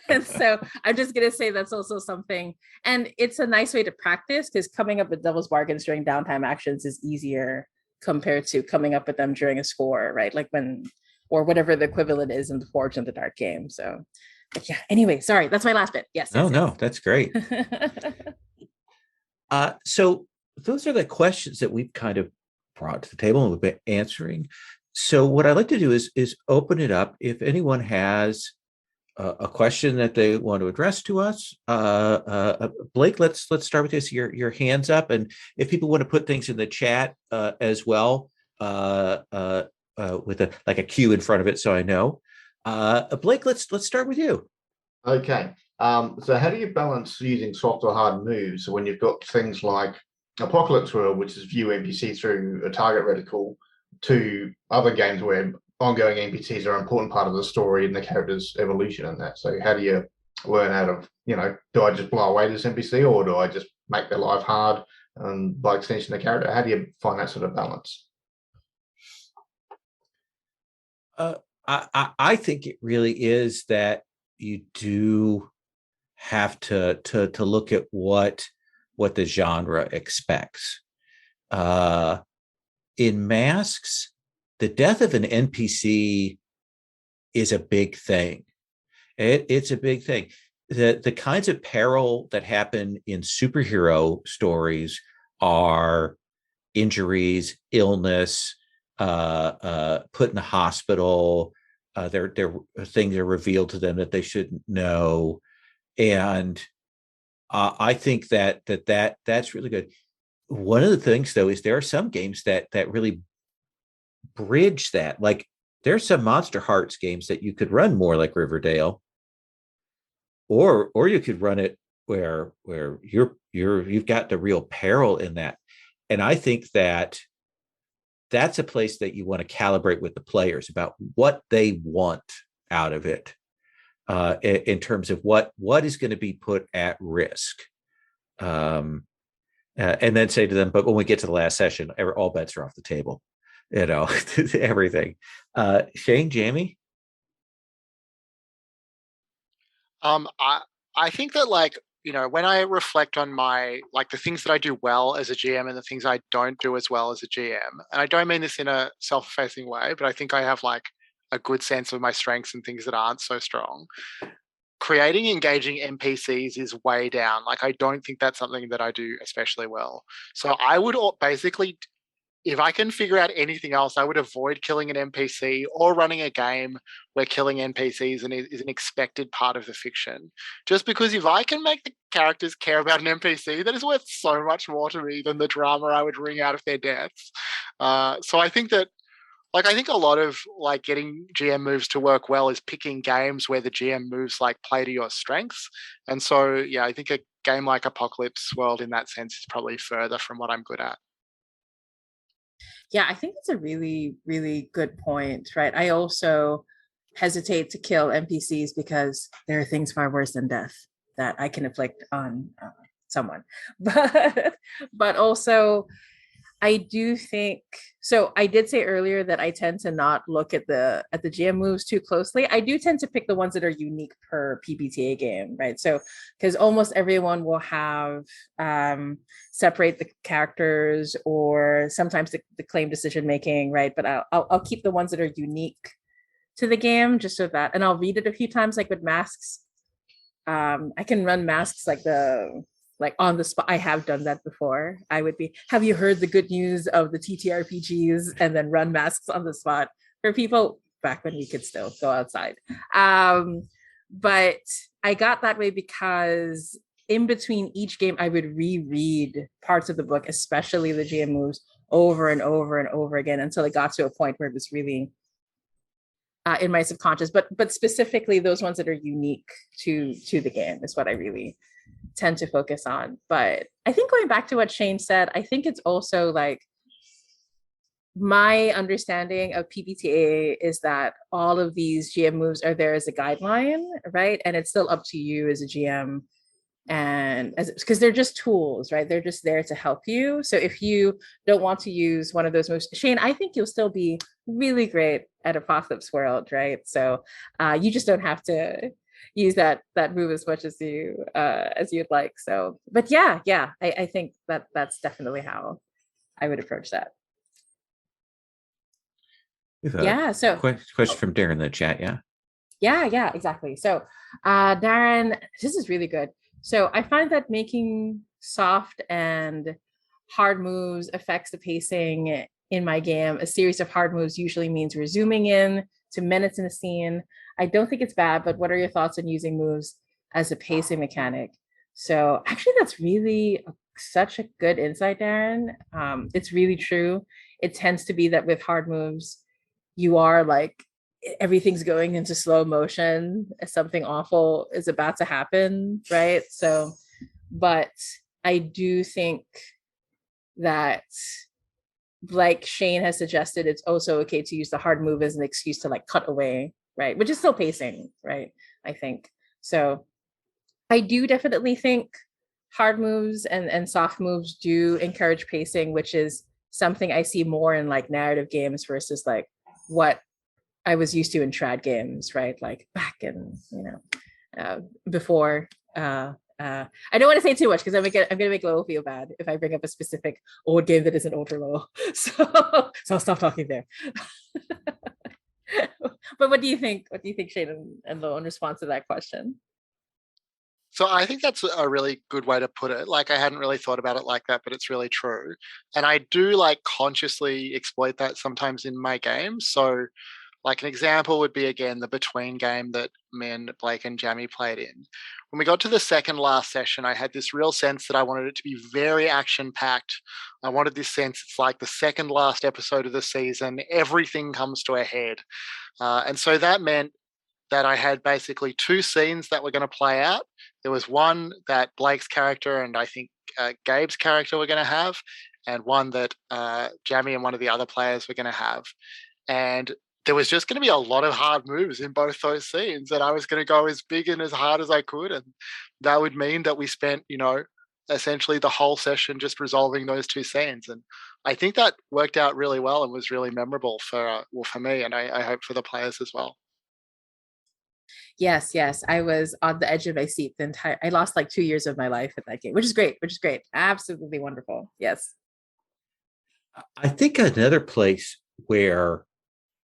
And so I'm just going to say that's also something. And it's a nice way to practice, because coming up with devil's bargains during downtime actions is easier compared to coming up with them during a score, right? Like when, or whatever the equivalent is in the Forge in the Dark game. So, but yeah, anyway, sorry, that's my last bit. Yes. Oh, yes, no, that's great. So those are the questions that we've kind of brought to the table and we've been answering. So what I'd like to do is open it up. If anyone has a question that they want to address to us, Blake, let's start with this. Your hands up, and if people want to put things in the chat as well, with a Q in front of it, so I know. Blake, let's start with you. Okay. So how do you balance using soft or hard moves when you've got things like Apocalypse World, which is view NPC through a target reticle, to other games where ongoing NPCs are an important part of the story and the character's evolution in that? So how do you learn out of, do I just blow away this NPC, or do I just make their life hard and by extension the character? How do you find that sort of balance? I think it really is that you do have to look at what the genre expects. In Masks, the death of an NPC is a big thing. It's a big thing. The kinds of peril that happen in superhero stories are injuries, illness, put in the hospital. There things are revealed to them that they shouldn't know, and I think that's really good. One of the things, though, is there are some games that really bridge that. Like there's some Monster Hearts games that you could run more like Riverdale, or you could run it where you've got the real peril in that. And I think that's a place that you want to calibrate with the players about what they want out of it, in terms of what is going to be put at risk. And then say to them, but when we get to the last session, all bets are off the table, everything. Shane, Jamie? I think that when I reflect on the things that I do well as a GM and the things I don't do as well as a GM, and I don't mean this in a self-effacing way, but I think I have a good sense of my strengths and things that aren't so strong. Creating engaging NPCs is way down. I don't think that's something that I do especially well. So I would basically, if I can figure out anything else, I would avoid killing an NPC or running a game where killing NPCs is an expected part of the fiction. Just because if I can make the characters care about an NPC, that is worth so much more to me than the drama I would wring out of their deaths. So I think that, I think a lot of getting GM moves to work well is picking games where the GM moves play to your strengths. And so, yeah, I think a game like Apocalypse World in that sense is probably further from what I'm good at. Yeah, I think it's a really, really good point, right? I also hesitate to kill NPCs because there are things far worse than death that I can inflict on someone. But also, I do think so. I did say earlier that I tend to not look at the GM moves too closely. I do tend to pick the ones that are unique per PBTA game, right? So because almost everyone will have separate the characters or sometimes the claim decision making, right? But I'll keep the ones that are unique to the game just so that, and I'll read it a few times, like with Masks. I can run Masks on the spot. I have done that before. I would be, have you heard the good news of the TTRPGs, and then run Masks on the spot for people back when we could still go outside. But I got that way because in between each game, I would reread parts of the book, especially the GM moves, over and over and over again until it got to a point where it was really in my subconscious. But specifically those ones that are unique to the game is what I really tend to focus on. But I think going back to what Shane said, I think it's also my understanding of PBTA is that all of these GM moves are there as a guideline, right? And it's still up to you as a GM, and because they're just tools, right? They're just there to help you. So if you don't want to use one of those moves, Shane, I think you'll still be really great at Apocalypse World, right? So you just don't have to use that move as much as you'd like. So, but yeah, I think that's definitely how I would approach that. We have a Yeah. So question from Darren in the chat. Yeah. yeah, exactly. So, Darren, this is really good. So I find that making soft and hard moves affects the pacing in my game. A series of hard moves usually means we're zooming in to minutes in a scene. I don't think it's bad, but what are your thoughts on using moves as a pacing mechanic? So actually, that's really such a good insight, Darren. It's really true. It tends to be that with hard moves, you are like everything's going into slow motion as something awful is about to happen, right? So, but I do think that, like Shane has suggested, it's also okay to use the hard move as an excuse to like cut away, right? Which is still pacing, right? I think so. I do definitely think hard moves and soft moves do encourage pacing, which is something I see more in like narrative games versus like what I was used to in trad games, right? Like back in, before. I don't want to say too much because I'm gonna make Lowell feel bad if I bring up a specific old game that isn't old for Lowell. So I'll stop talking there. But what do you think? What do you think, Shane and Lowell, in response to that question? So I think that's a really good way to put it. Like I hadn't really thought about it like that, but it's really true. And I do like consciously exploit that sometimes in my games. So like an example would be again the Between game that me and Blake and Jamie played in. When we got to the second last session, I had this real sense that I wanted it to be very action packed. I wanted this sense it's like the second last episode of the season, everything comes to a head. And so that meant that I had basically two scenes that were going to play out. There was one that Blake's character and I think Gabe's character were going to have, and one that Jamie and one of the other players were going to have. And there was just going to be a lot of hard moves in both those scenes, and I was going to go as big and as hard as I could. And that would mean that we spent, essentially the whole session just resolving those two scenes. And I think that worked out really well and was really memorable for me, and I hope for the players as well. Yes, I was on the edge of my seat the entire. I lost like 2 years of my life at that game, which is great. Absolutely wonderful. Yes. I think another place where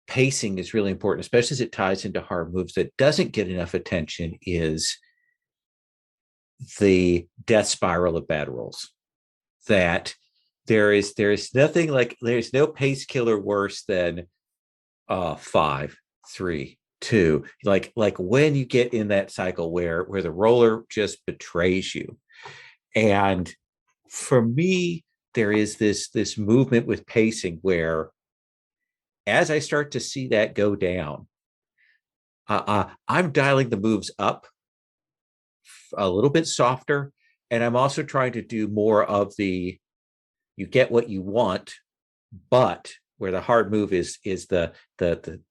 pacing is really important, especially as it ties into hard moves that doesn't get enough attention, is the death spiral of bad rolls. That there is nothing like, there's no pace killer worse than 5, 3, 2. Like when you get in that cycle where the roller just betrays you. And for me, there is this movement with pacing where, as I start to see that go down, I'm dialing the moves up a little bit softer, and I'm also trying to do more of the you get what you want, but where the hard move is the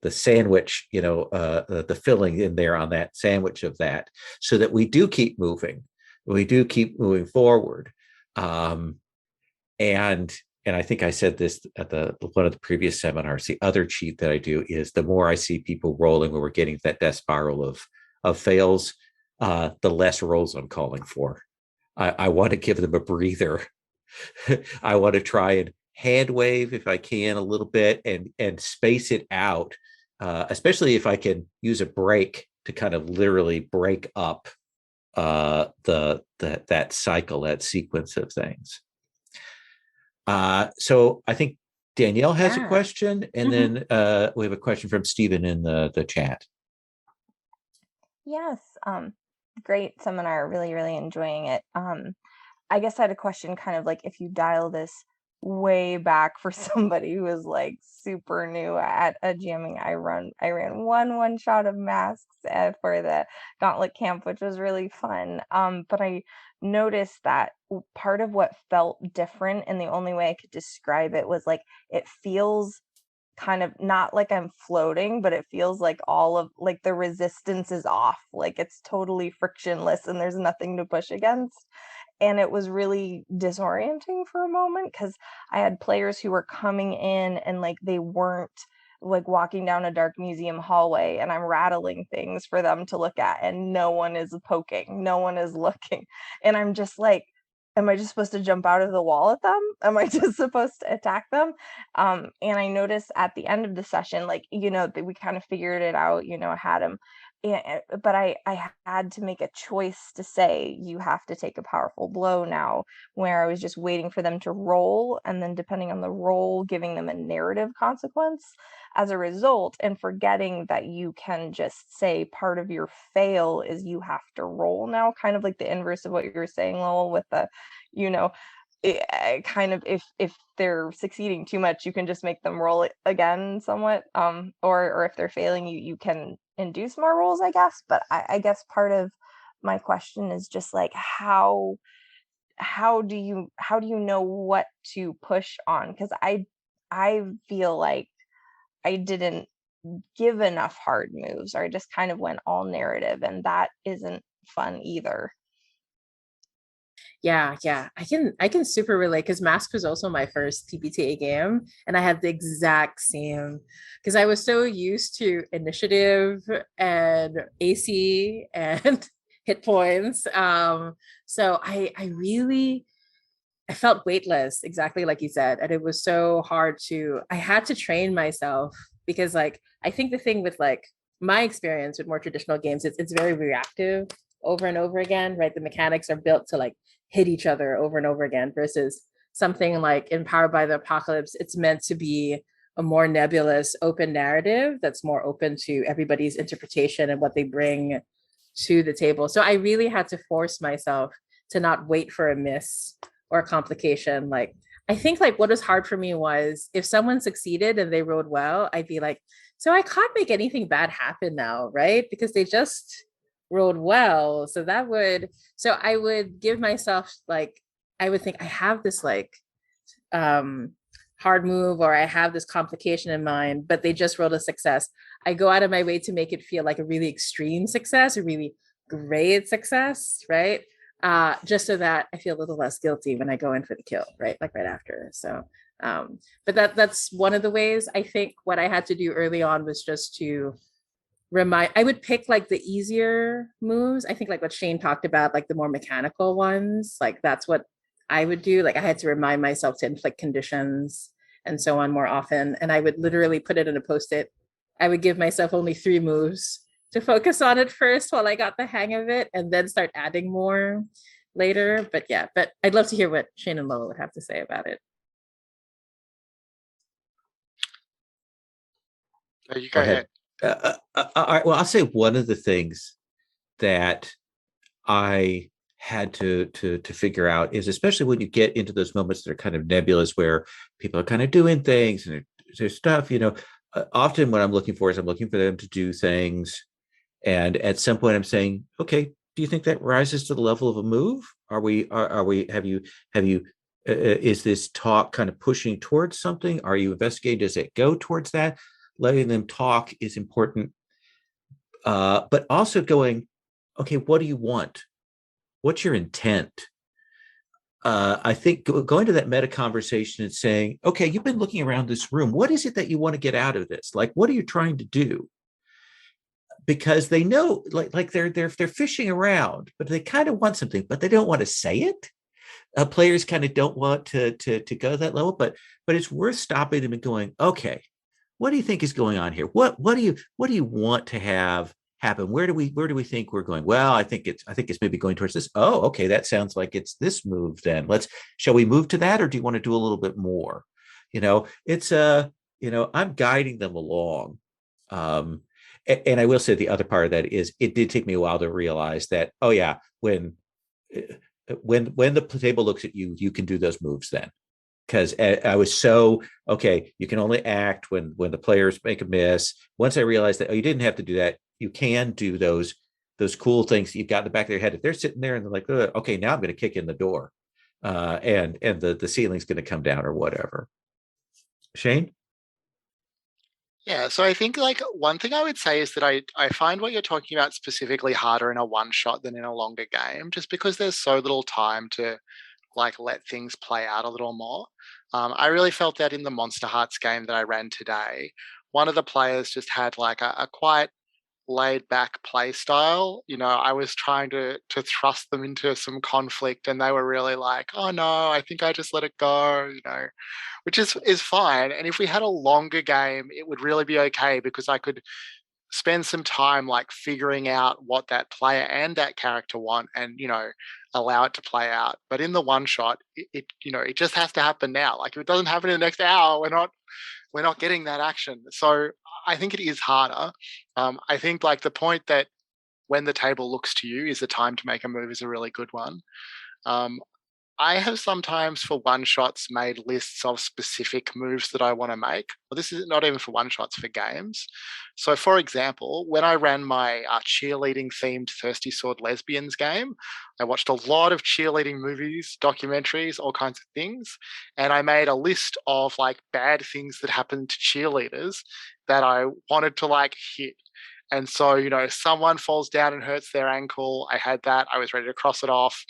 sandwich, the filling in there on that sandwich of that, so that we do keep moving forward. And I think I said this at one of the previous seminars. The other cheat that I do is, the more I see people rolling where we're getting that death spiral of fails, the less rolls I'm calling for. I want to give them a breather. I want to try and hand wave if I can a little bit and space it out, especially if I can use a break to kind of literally break up that cycle, that sequence of things. So I think Danielle has a question, and then we have a question from Stephen in the chat. Yes, great seminar. Really, really enjoying it. I guess I had a question, kind of like, if you dial this way back for somebody who is like super new at a jamming, I ran one shot of masks for the Gauntlet camp, which was really fun. But I noticed that part of what felt different, and the only way I could describe it was like, it feels kind of not like I'm floating, but it feels like all of like the resistance is off, like it's totally frictionless and there's nothing to push against. And it was really disorienting for a moment, because I had players who were coming in and like they weren't like walking down a dark museum hallway and I'm rattling things for them to look at and no one is poking, no one is looking. And I'm just like, am I just supposed to jump out of the wall at them? Am I just supposed to attack them? And I noticed at the end of the session, like, that we kind of figured it out, I had them. But I had to make a choice to say, you have to take a powerful blow now, where I was just waiting for them to roll, and then depending on the roll, giving them a narrative consequence as a result, and forgetting that you can just say part of your fail is you have to roll now, kind of like the inverse of what you were saying, Lowell, with the, kind of if they're succeeding too much, you can just make them roll it again somewhat, or if they're failing, you can induce more rolls, I guess. But I guess part of my question is just like, how do you know what to push on? Because I feel like I didn't give enough hard moves, or I just kind of went all narrative, and that isn't fun either. Yeah, I can super relate, because Mask was also my first PBTA game, and I had the exact same, because I was so used to initiative and AC and hit points. So I felt weightless, exactly like you said, and it was so hard I had to train myself, because like I think the thing with like my experience with more traditional games, it's very reactive over and over again, right? The mechanics are built to like hit each other over and over again, versus something like in Powered by the Apocalypse, it's meant to be a more nebulous, open narrative that's more open to everybody's interpretation and what they bring to the table. So I really had to force myself to not wait for a miss or a complication. Like, I think like what was hard for me was if someone succeeded and they rode well, I'd be like, so I can't make anything bad happen now, right? Because they just rode well. So I would give myself like, I would think I have this like hard move, or I have this complication in mind, but they just rolled a success. I go out of my way to make it feel like a really extreme success, a really great success, right? Just so that I feel a little less guilty when I go in for the kill, right? Like right after. So, but that's one of the ways. I think what I had to do early on was just to I would pick like the easier moves. I think like what Shane talked about, like the more mechanical ones, like that's what I would do. Like I had to remind myself to inflict conditions and so on more often. And I would literally put it in a post-it. I would give myself only 3 moves to focus on it first while I got the hang of it, and then start adding more later. But yeah, but I'd love to hear what Shane and Lowell would have to say about it. You go ahead. All right. Well, I'll say one of the things that I had to figure out is, especially when you get into those moments that are kind of nebulous, where people are kind of doing things and there's stuff, often what I'm looking for is I'm looking for them to do things, and at some point I'm saying, okay, do you think that rises to the level of a move? Are we have you is this talk kind of pushing towards something? Are you investigating? Does it go towards that? Letting them talk is important, but also going, okay, what do you want? What's your intent? I think going to that meta conversation and saying, okay, you've been looking around this room. What is it that you want to get out of this? Like, what are you trying to do? Because they know, like they're fishing around, but they kind of want something, but they don't want to say it. Players kind of don't want to go that level, but it's worth stopping them and going, okay, what do you think is going on here? What do you want to have happen? Where do we think we're going? Well, I think it's maybe going towards this. Oh, okay, that sounds like it's this move. Then shall we move to that, or do you want to do a little bit more? It's I'm guiding them along. And I will say the other part of that is it did take me a while to realize that, oh yeah, when the table looks at you, you can do those moves then. Because I was so, okay, you can only act when the players make a miss. Once I realized that, oh, you didn't have to do that. You can do those cool things that you've got in the back of their head. If they're sitting there and they're like, okay, now I'm going to kick in the door, and the ceiling's going to come down or whatever. Shane? Yeah, so I think like one thing I would say is that I find what you're talking about specifically harder in a one shot than in a longer game, just because there's so little time to like let things play out a little more. I really felt that in the Monster Hearts game that I ran today, one of the players just had like a quite laid back play style. I was trying to thrust them into some conflict, and they were really like, oh no, I think I just let it go, which is fine. And if we had a longer game, it would really be okay, because I could spend some time like figuring out what that player and that character want, and allow it to play out. But in the one shot, it just has to happen now. Like, if it doesn't happen in the next hour, we're not getting that action. So I think it is harder. I think like the point that when the table looks to you is the time to make a move is a really good one. I have sometimes for one shots made lists of specific moves that I want to make. Well, this is not even for one shots, for games. So for example, when I ran my cheerleading themed Thirsty Sword Lesbians game, I watched a lot of cheerleading movies, documentaries, all kinds of things. And I made a list of like bad things that happened to cheerleaders that I wanted to like hit. And so, someone falls down and hurts their ankle. I had that. I was ready to cross it off.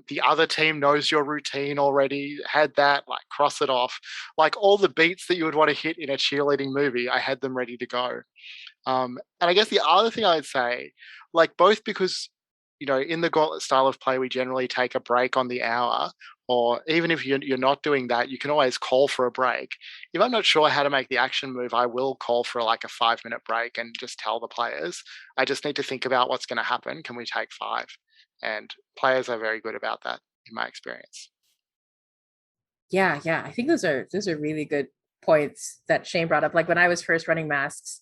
The other team knows your routine already. Had that, like, cross it off. Like, all the beats that you would want to hit in a cheerleading movie, I had them ready to go. And I guess the other thing I would say, like, both because, in the Gauntlet style of play, we generally take a break on the hour, or even if you're not doing that, you can always call for a break. If I'm not sure how to make the action move, I will call for like a 5-minute break and just tell the players, I just need to think about what's going to happen. Can we take 5? And players are very good about that, in my experience. Yeah, I think those are really good points that Shane brought up. Like, when I was first running masks,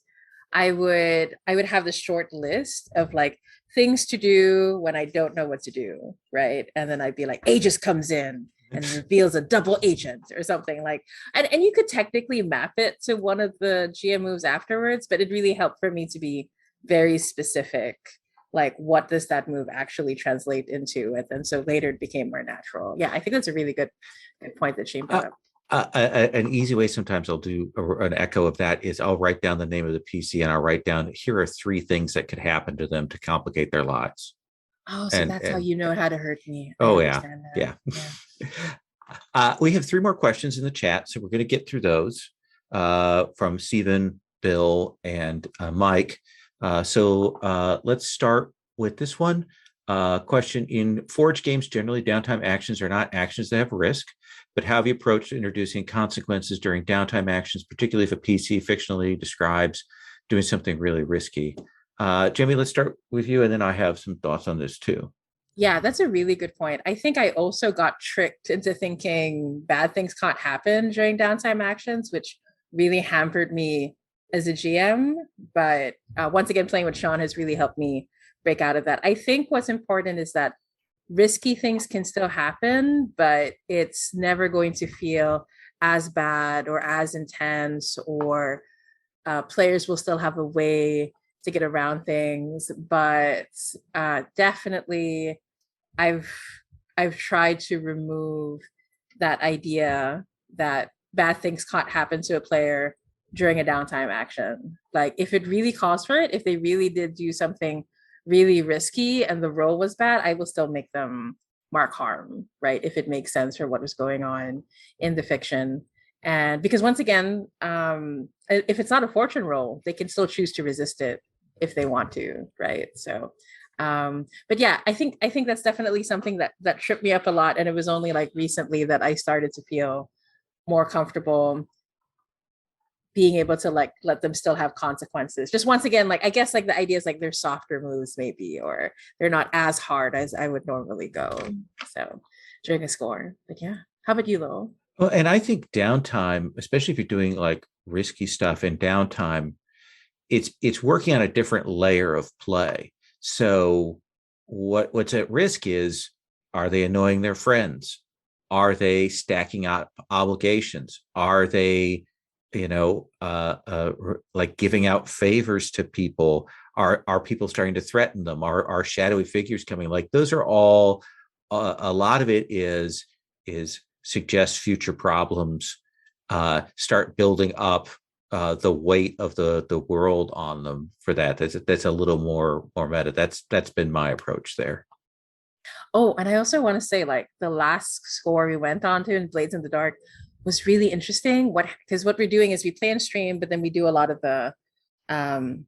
I would have this short list of like things to do when I don't know what to do, right? And then I'd be like, Aegis comes in and reveals a double agent or something like, and you could technically map it to one of the GM moves afterwards, but it really helped for me to be very specific, like, what does that move actually translate into? And so later it became more natural. Yeah, I think that's a really good point that Shane brought up. An easy way sometimes I'll do an echo of that is I'll write down the name of the PC, and I'll write down, here are 3 things that could happen to them to complicate their lives. Oh, so that's how you know how to hurt me. Oh, yeah. We have 3 more questions in the chat, so we're going to get through those from Stephen, Bill, and Mike. So let's start with this one. Question: in Forge games, generally downtime actions are not actions that have risk, but how have you approached introducing consequences during downtime actions, particularly if a PC fictionally describes doing something really risky? Jamie, let's start with you, and then I have some thoughts on this too. Yeah, that's a really good point. I think I also got tricked into thinking bad things can't happen during downtime actions, which really hampered me as a GM. But once again, playing with Sean has really helped me break out of that. I think what's important is that risky things can still happen, but it's never going to feel as bad or as intense, or players will still have a way to get around things. But definitely I've tried to remove that idea that bad things can't happen to a player during a downtime action. Like, if it really calls for it, if they really did do something really risky and the roll was bad, I will still make them mark harm, right? If it makes sense for what was going on in the fiction. And because once again, if it's not a fortune roll, they can still choose to resist it if they want to, right? So, but yeah, I think that's definitely something that tripped me up a lot. And it was only like recently that I started to feel more comfortable being able to like let them still have consequences. Just once again, like, I guess like the idea is like they're softer moves maybe, or they're not as hard as I would normally go. So during a score. But yeah, how about you, Lowell? Well, and I think downtime, especially if you're doing like risky stuff in downtime, it's working on a different layer of play. So what's at risk is, are they annoying their friends? Are they stacking up obligations? Are they like giving out favors to people? Are people starting to threaten them? Are shadowy figures coming? Like, those are all a lot of it is suggest future problems, start building up the weight of the world on them for that. That's a little more meta. That's been my approach there. Oh, and I also want to say, like, the last score we went on to in Blades in the Dark was really interesting. Because what we're doing is we play on stream, but then we do a lot of the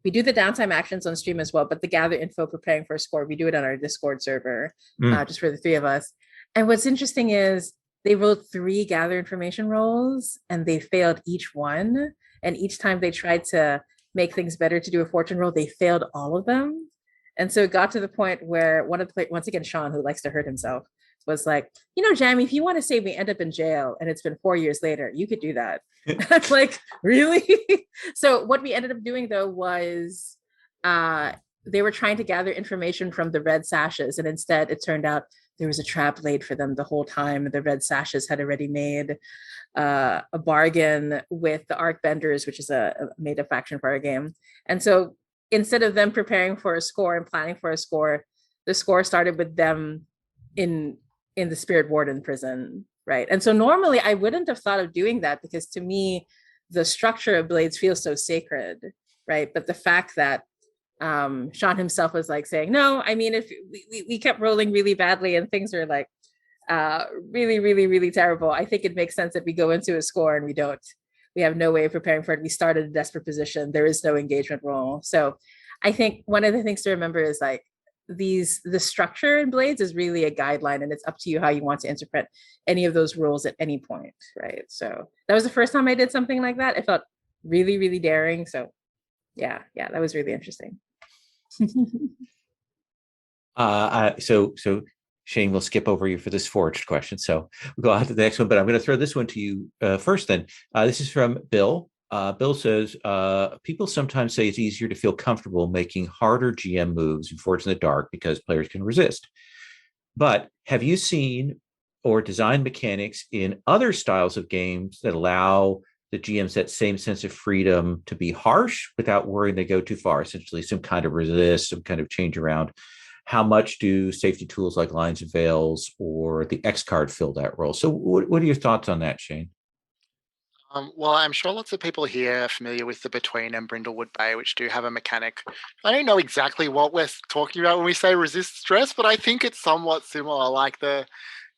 we do the downtime actions on stream as well, but the gather info preparing for a score, we do it on our Discord server, just for the three of us. And what's interesting is they rolled 3 gather information rolls and they failed each one. And each time they tried to make things better to do a fortune roll, they failed all of them. And so it got to the point where one of the once again, Sean, who likes to hurt himself, was like, Jamie, if you want to say we end up in jail and it's been 4 years later, you could do that. I'm like, really? So what we ended up doing though was they were trying to gather information from the red sashes, and instead it turned out there was a trap laid for them the whole time. The red sashes had already made a bargain with the Arc Benders, which is a made a faction for our game. And so instead of them preparing for a score and planning for a score, the score started with them in the Spirit Warden prison, right? And so normally I wouldn't have thought of doing that, because to me, the structure of Blades feels so sacred, right? But the fact that Sean himself was like saying, no, I mean, if we kept rolling really badly and things are like really, really, really terrible, I think it makes sense that we go into a score and we have no way of preparing for it. We start at a desperate position. There is no engagement roll. So I think one of the things to remember is like the structure in Blades is really a guideline, and it's up to you how you want to interpret any of those rules at any point, right? So that was the first time I did something like that. It felt really, really daring. So yeah, that was really interesting. So Shane, we'll skip over you for this forged question. So we'll go on to the next one, but I'm going to throw this one to you first then. This is from Bill. Bill says, people sometimes say it's easier to feel comfortable making harder GM moves in Forge in the Dark because players can resist. But have you seen or designed mechanics in other styles of games that allow the GMs that same sense of freedom to be harsh without worrying they go too far, essentially some kind of resist, some kind of change around? How much do safety tools like Lines and Veils or the X card fill that role? So what are your thoughts on that, Shane? Well, I'm sure lots of people here are familiar with the Between and Brindlewood Bay, which do have a mechanic. I don't know exactly what we're talking about when we say resist stress, but I think it's somewhat similar. Like the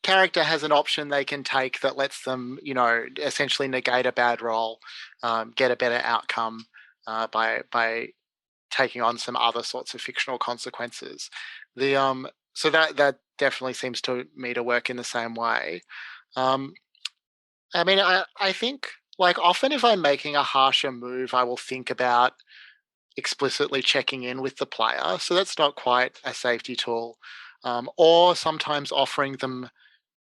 character has an option they can take that lets them, essentially negate a bad roll, get a better outcome by taking on some other sorts of fictional consequences. So that definitely seems to me to work in the same way. I mean, I think like often if I'm making a harsher move, I will think about explicitly checking in with the player. So that's not quite a safety tool. Or sometimes offering them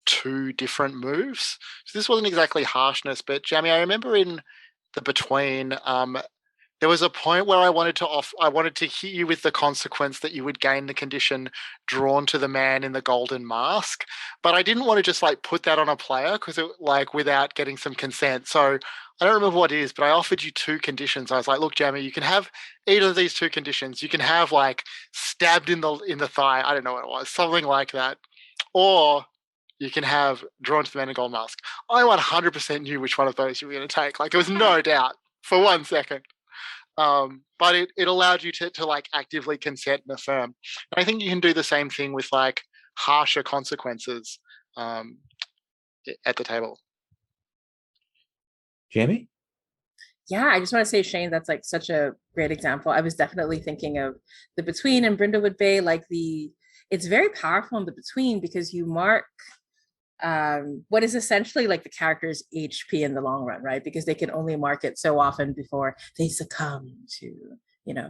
2 different moves. So this wasn't exactly harshness, but Jamie, I remember in the Between, there was a point where I wanted to hit you with the consequence that you would gain the condition Drawn to the Man in the Golden Mask, but I didn't want to just like put that on a player because it like without getting some consent. So I don't remember what it is, but I offered you 2 conditions. I was like, look, Jamie, you can have either of these 2 conditions. You can have like stabbed in the thigh. I don't know what it was, something like that, or you can have Drawn to the Man in the Golden Mask. I 100% knew which one of those you were going to take. Like there was no doubt for 1 second. But it allowed you to like actively consent and affirm. And I think you can do the same thing with like harsher consequences at the table. Jamie? Yeah, I just want to say, Shane, that's like such a great example. I was definitely thinking of the Between and Brindlewood Bay, like it's very powerful in the Between because you mark what is essentially like the character's HP in the long run, right? Because they can only mark it so often before they succumb to,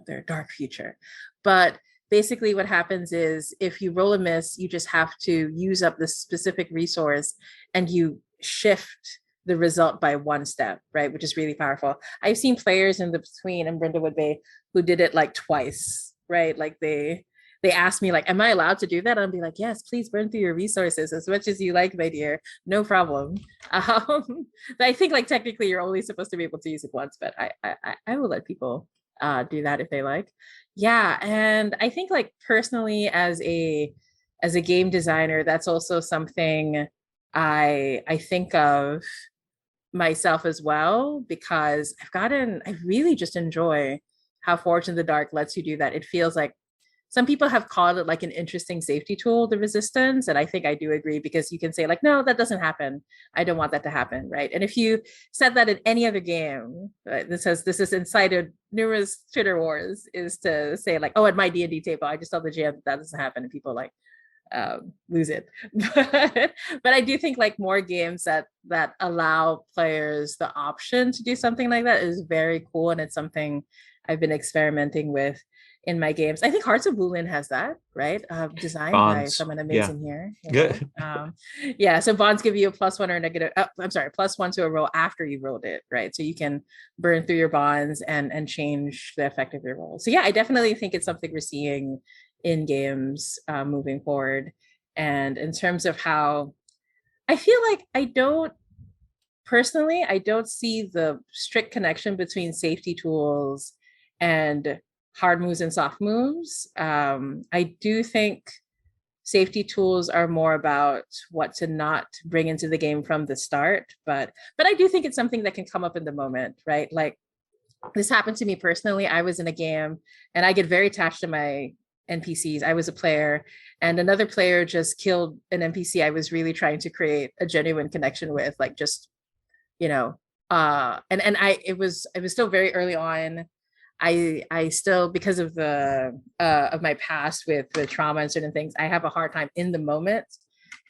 their dark future. But basically what happens is if you roll a miss, you just have to use up the specific resource and you shift the result by 1 step, right? Which is really powerful. I've seen players in the Between and Brindlewood Bay who did it like twice, right? Like they asked me like, am I allowed to do that? I'll be like, yes, please burn through your resources as much as you like, my dear, no problem. But I think like technically you're only supposed to be able to use it once, but I will let people do that if they like. Yeah, and I think like personally as a game designer, that's also something I think of myself as well, because I really just enjoy how Forge in the Dark lets you do that. It feels like some people have called it like an interesting safety tool, the resistance. And I think I do agree, because you can say like, no, that doesn't happen. I don't want that to happen, right? And if you said that in any other game, this has incited numerous Twitter wars, is to say like, oh, at my D&D table, I just tell the GM that doesn't happen. And people like, lose it. But I do think like more games that allow players the option to do something like that is very cool, and it's something I've been experimenting with in my games. I think Hearts of Woolen has that, right? Designed by someone amazing here. Good. Yeah, so bonds give you a +1 or a negative. +1 to a roll after you rolled it, right? So you can burn through your bonds and change the effect of your roll. So yeah, I definitely think it's something we're seeing in games moving forward. And in terms of how I feel like I don't see the strict connection between safety tools and hard moves and soft moves. I do think safety tools are more about what to not bring into the game from the start, but I do think it's something that can come up in the moment, right? Like this happened to me personally. I was in a game and I get very attached to my NPCs. I was a player and another player just killed an NPC I was really trying to create a genuine connection with, like just, and it was still very early on. I still, because of the of my past with trauma and certain things, I have a hard time in the moment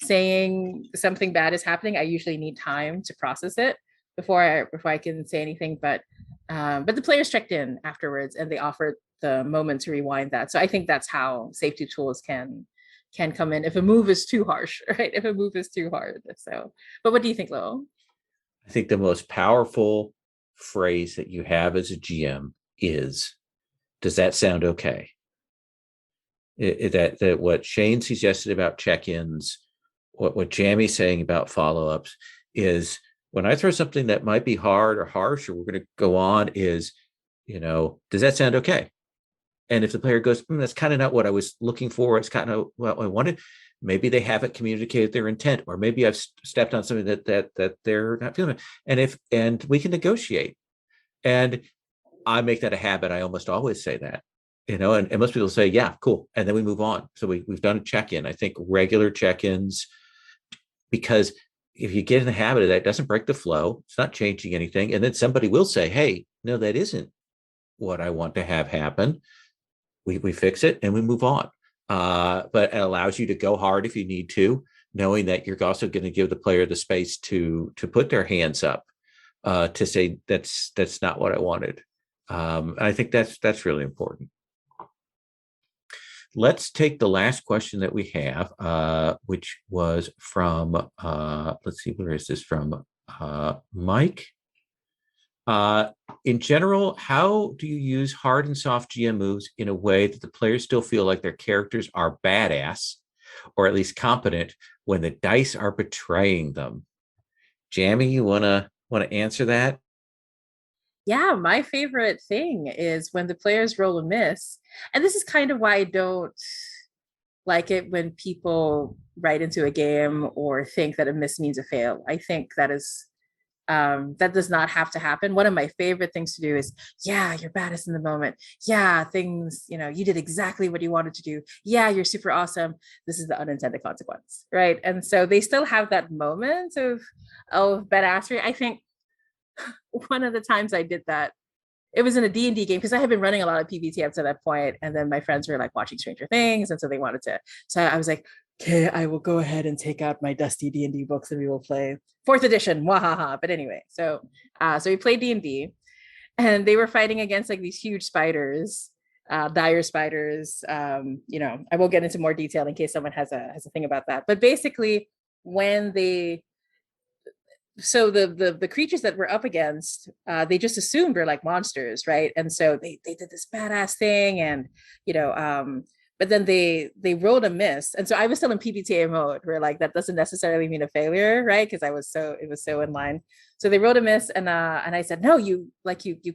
saying something bad is happening. I usually need time to process it before I can say anything. But the players checked in afterwards and they offered the moment to rewind that. So I think that's how safety tools can come in if a move is too harsh, right? If a move is too hard. So, but what do you think, Lowell? I think the most powerful phrase that you have as a GM is, does that sound okay? That what Shane suggested about check-ins, what Jamie's saying about follow-ups is, when I throw something that might be hard or harsh, or we're going to go on, is, does that sound okay? And if the player goes, that's kind of not what I was looking for, it's kind of what I wanted, maybe they haven't communicated their intent, or maybe I've stepped on something that they're not feeling. And we can negotiate. And I make that a habit. I almost always say that, and most people say, yeah, cool. And then we move on. So we've done a check-in. I think regular check-ins, because if you get in the habit of that, it doesn't break the flow. It's not changing anything. And then somebody will say, hey, no, that isn't what I want to have happen. We fix it and we move on. But it allows you to go hard if you need to, knowing that you're also going to give the player the space to put their hands up, to say that's not what I wanted. And I think that's really important. Let's take the last question that we have, which was from, let's see, where is this from? Mike. In general, how do you use hard and soft GM moves in a way that the players still feel like their characters are badass, or at least competent, when the dice are betraying them? Jamie, you wanna answer that? Yeah, my favorite thing is when the players roll a miss. And this is kind of why I don't like it when people write into a game or think that a miss means a fail. I think that does not have to happen. One of my favorite things to do is, yeah, you're badass in the moment. Yeah, things, you did exactly what you wanted to do. Yeah, you're super awesome. This is the unintended consequence, right? And so they still have that moment of badassery. I think one of the times I did that, it was in a D&D game, because I had been running a lot of PBT up to that point, and then my friends were like watching Stranger Things, and so they wanted to. So I was like, okay, I will go ahead and take out my dusty D&D books and we will play 4th edition. Wahaha. But anyway, so we played D&D, and they were fighting against like these huge spiders, dire spiders. I won't get into more detail in case someone has a thing about that. But basically, when the creatures that we're up against, they just assumed we're like monsters, right? And so they did this badass thing, and but then they rolled a miss, and so I was still in PBTA mode, where like that doesn't necessarily mean a failure, right? Because it was so in line. So they rolled a miss, and I said, no, you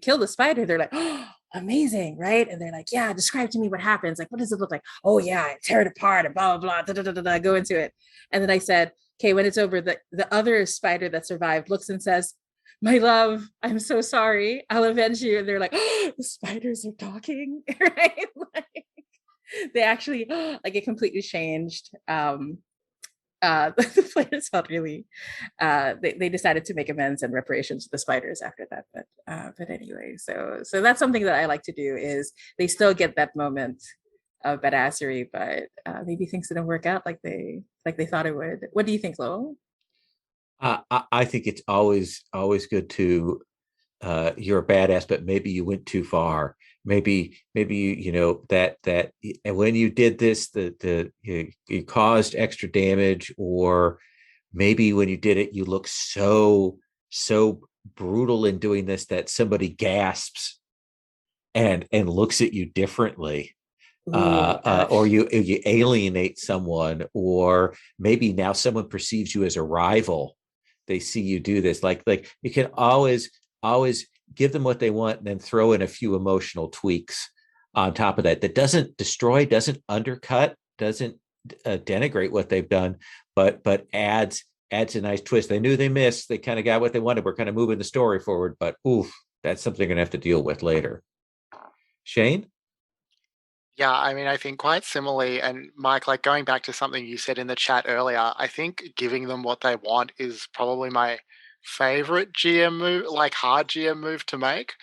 killed the spider. They're like, oh, amazing, right? And they're like, yeah, describe to me what happens. Like, what does it look like? Oh yeah, I tear it apart and blah blah blah. Da, da, da, da, go into it, and then I said, okay, when it's over, the other spider that survived looks and says, my love, I'm so sorry. I'll avenge you. And they're like, oh, the spiders are talking, right? they actually like it completely changed. The players felt really they decided to make amends and reparations to the spiders after that. But anyway, so that's something that I like to do is they still get that moment of badassery, but maybe things didn't work out like they thought it would. What do you think, Lowell? I think it's always good to you're a badass, but maybe you went too far. Maybe you know that and when you did this, you caused extra damage, or maybe when you did it, you look so brutal in doing this that somebody gasps and looks at you differently. Or you alienate someone, or maybe now someone perceives you as a rival. They see you do this. Like you can always give them what they want and then throw in a few emotional tweaks on top of that. That doesn't destroy, doesn't undercut, doesn't denigrate what they've done, but adds a nice twist. They knew they missed. They kind of got what they wanted. We're kind of moving the story forward, but oof, that's something they're going to have to deal with later. Shane? Yeah, I mean, I think quite similarly, and Mike, like going back to something you said in the chat earlier, I think giving them what they want is probably my favorite GM move, like hard GM move to make.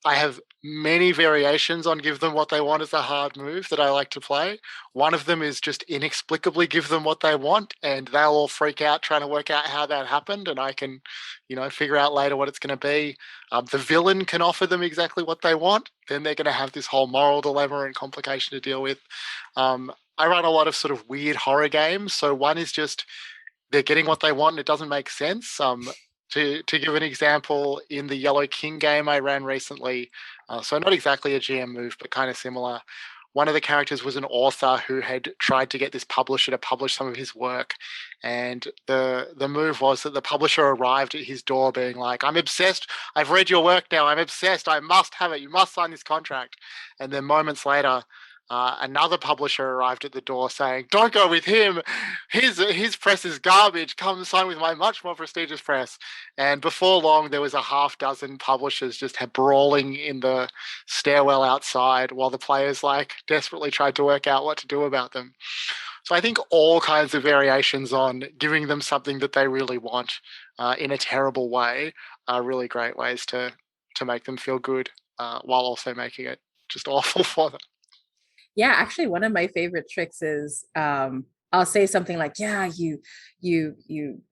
I have many variations on give them what they want as a hard move that I like to play. One of them is just inexplicably give them what they want, and they'll all freak out trying to work out how that happened, and I can, figure out later what it's going to be. The villain can offer them exactly what they want. Then they're going to have this whole moral dilemma and complication to deal with. I run a lot of sort of weird horror games. So one is just they're getting what they want and it doesn't make sense. To give an example, in the Yellow King game I ran recently, so not exactly a GM move, but kind of similar. One of the characters was an author who had tried to get this publisher to publish some of his work. And the move was that the publisher arrived at his door being like, I'm obsessed. I've read your work now. I'm obsessed. I must have it. You must sign this contract. And then moments later, another publisher arrived at the door saying, don't go with him. His press is garbage. Come sign with my much more prestigious press. And before long, there was a half dozen publishers just brawling in the stairwell outside while the players desperately tried to work out what to do about them. So I think all kinds of variations on giving them something that they really want in a terrible way are really great ways to make them feel good while also making it just awful for them. Yeah, actually, one of my favorite tricks is I'll say something like, yeah, you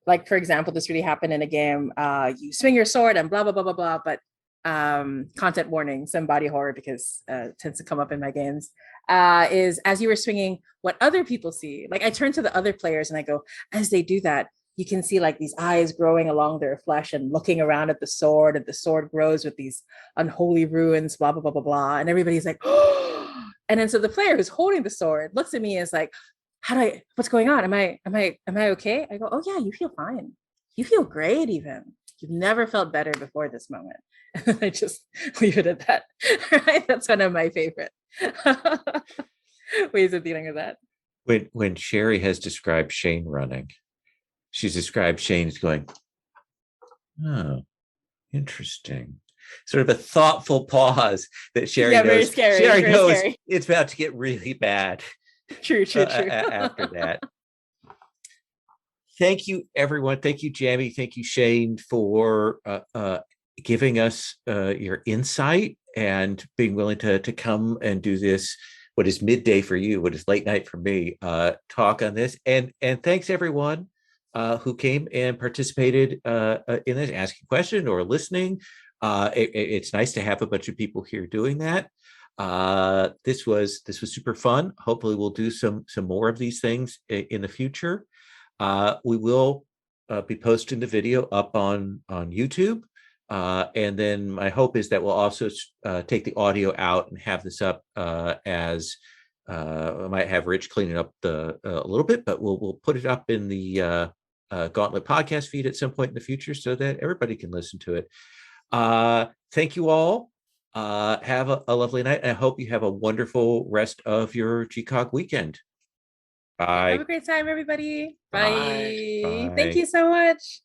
like, for example, this really happened in a game. You swing your sword and blah, blah, blah, blah, blah. But content warning, some body horror, because it tends to come up in my games, is as you were swinging, what other people see. Like I turn to the other players and I go, as they do that, you can see like these eyes growing along their flesh and looking around at the sword, and the sword grows with these unholy ruins, blah, blah, blah, blah, blah. And everybody's like, oh. And then so the player who's holding the sword looks at me and is like, what's going on? Am I okay? I go, oh yeah, you feel fine. You feel great even. You've never felt better before this moment. And I just leave it at that. Right? That's one of my favorite ways of dealing with that. When Sherry has described Shane running, she's described Shane's going, oh, interesting. Sort of a thoughtful pause that Sherry knows. Very scary. Sherry very knows scary. It's about to get really bad. True. After that. Thank you, everyone. Thank you, Jamie. Thank you, Shane, for giving us your insight and being willing to come and do this, what is midday for you, what is late night for me, talk on this. And thanks, everyone who came and participated in this, asking a question or listening. It's nice to have a bunch of people here doing that. This was super fun. Hopefully we'll do some more of these things in the future. We will be posting the video up on YouTube. And then my hope is that we'll also take the audio out and have this up as I might have Rich clean it up a little bit, but we'll put it up in the Gauntlet podcast feed at some point in the future so that everybody can listen to it. Thank you all. Have a lovely night. And I hope you have a wonderful rest of your GCOG weekend. Bye. Have a great time, everybody. Bye. Bye. Thank you so much.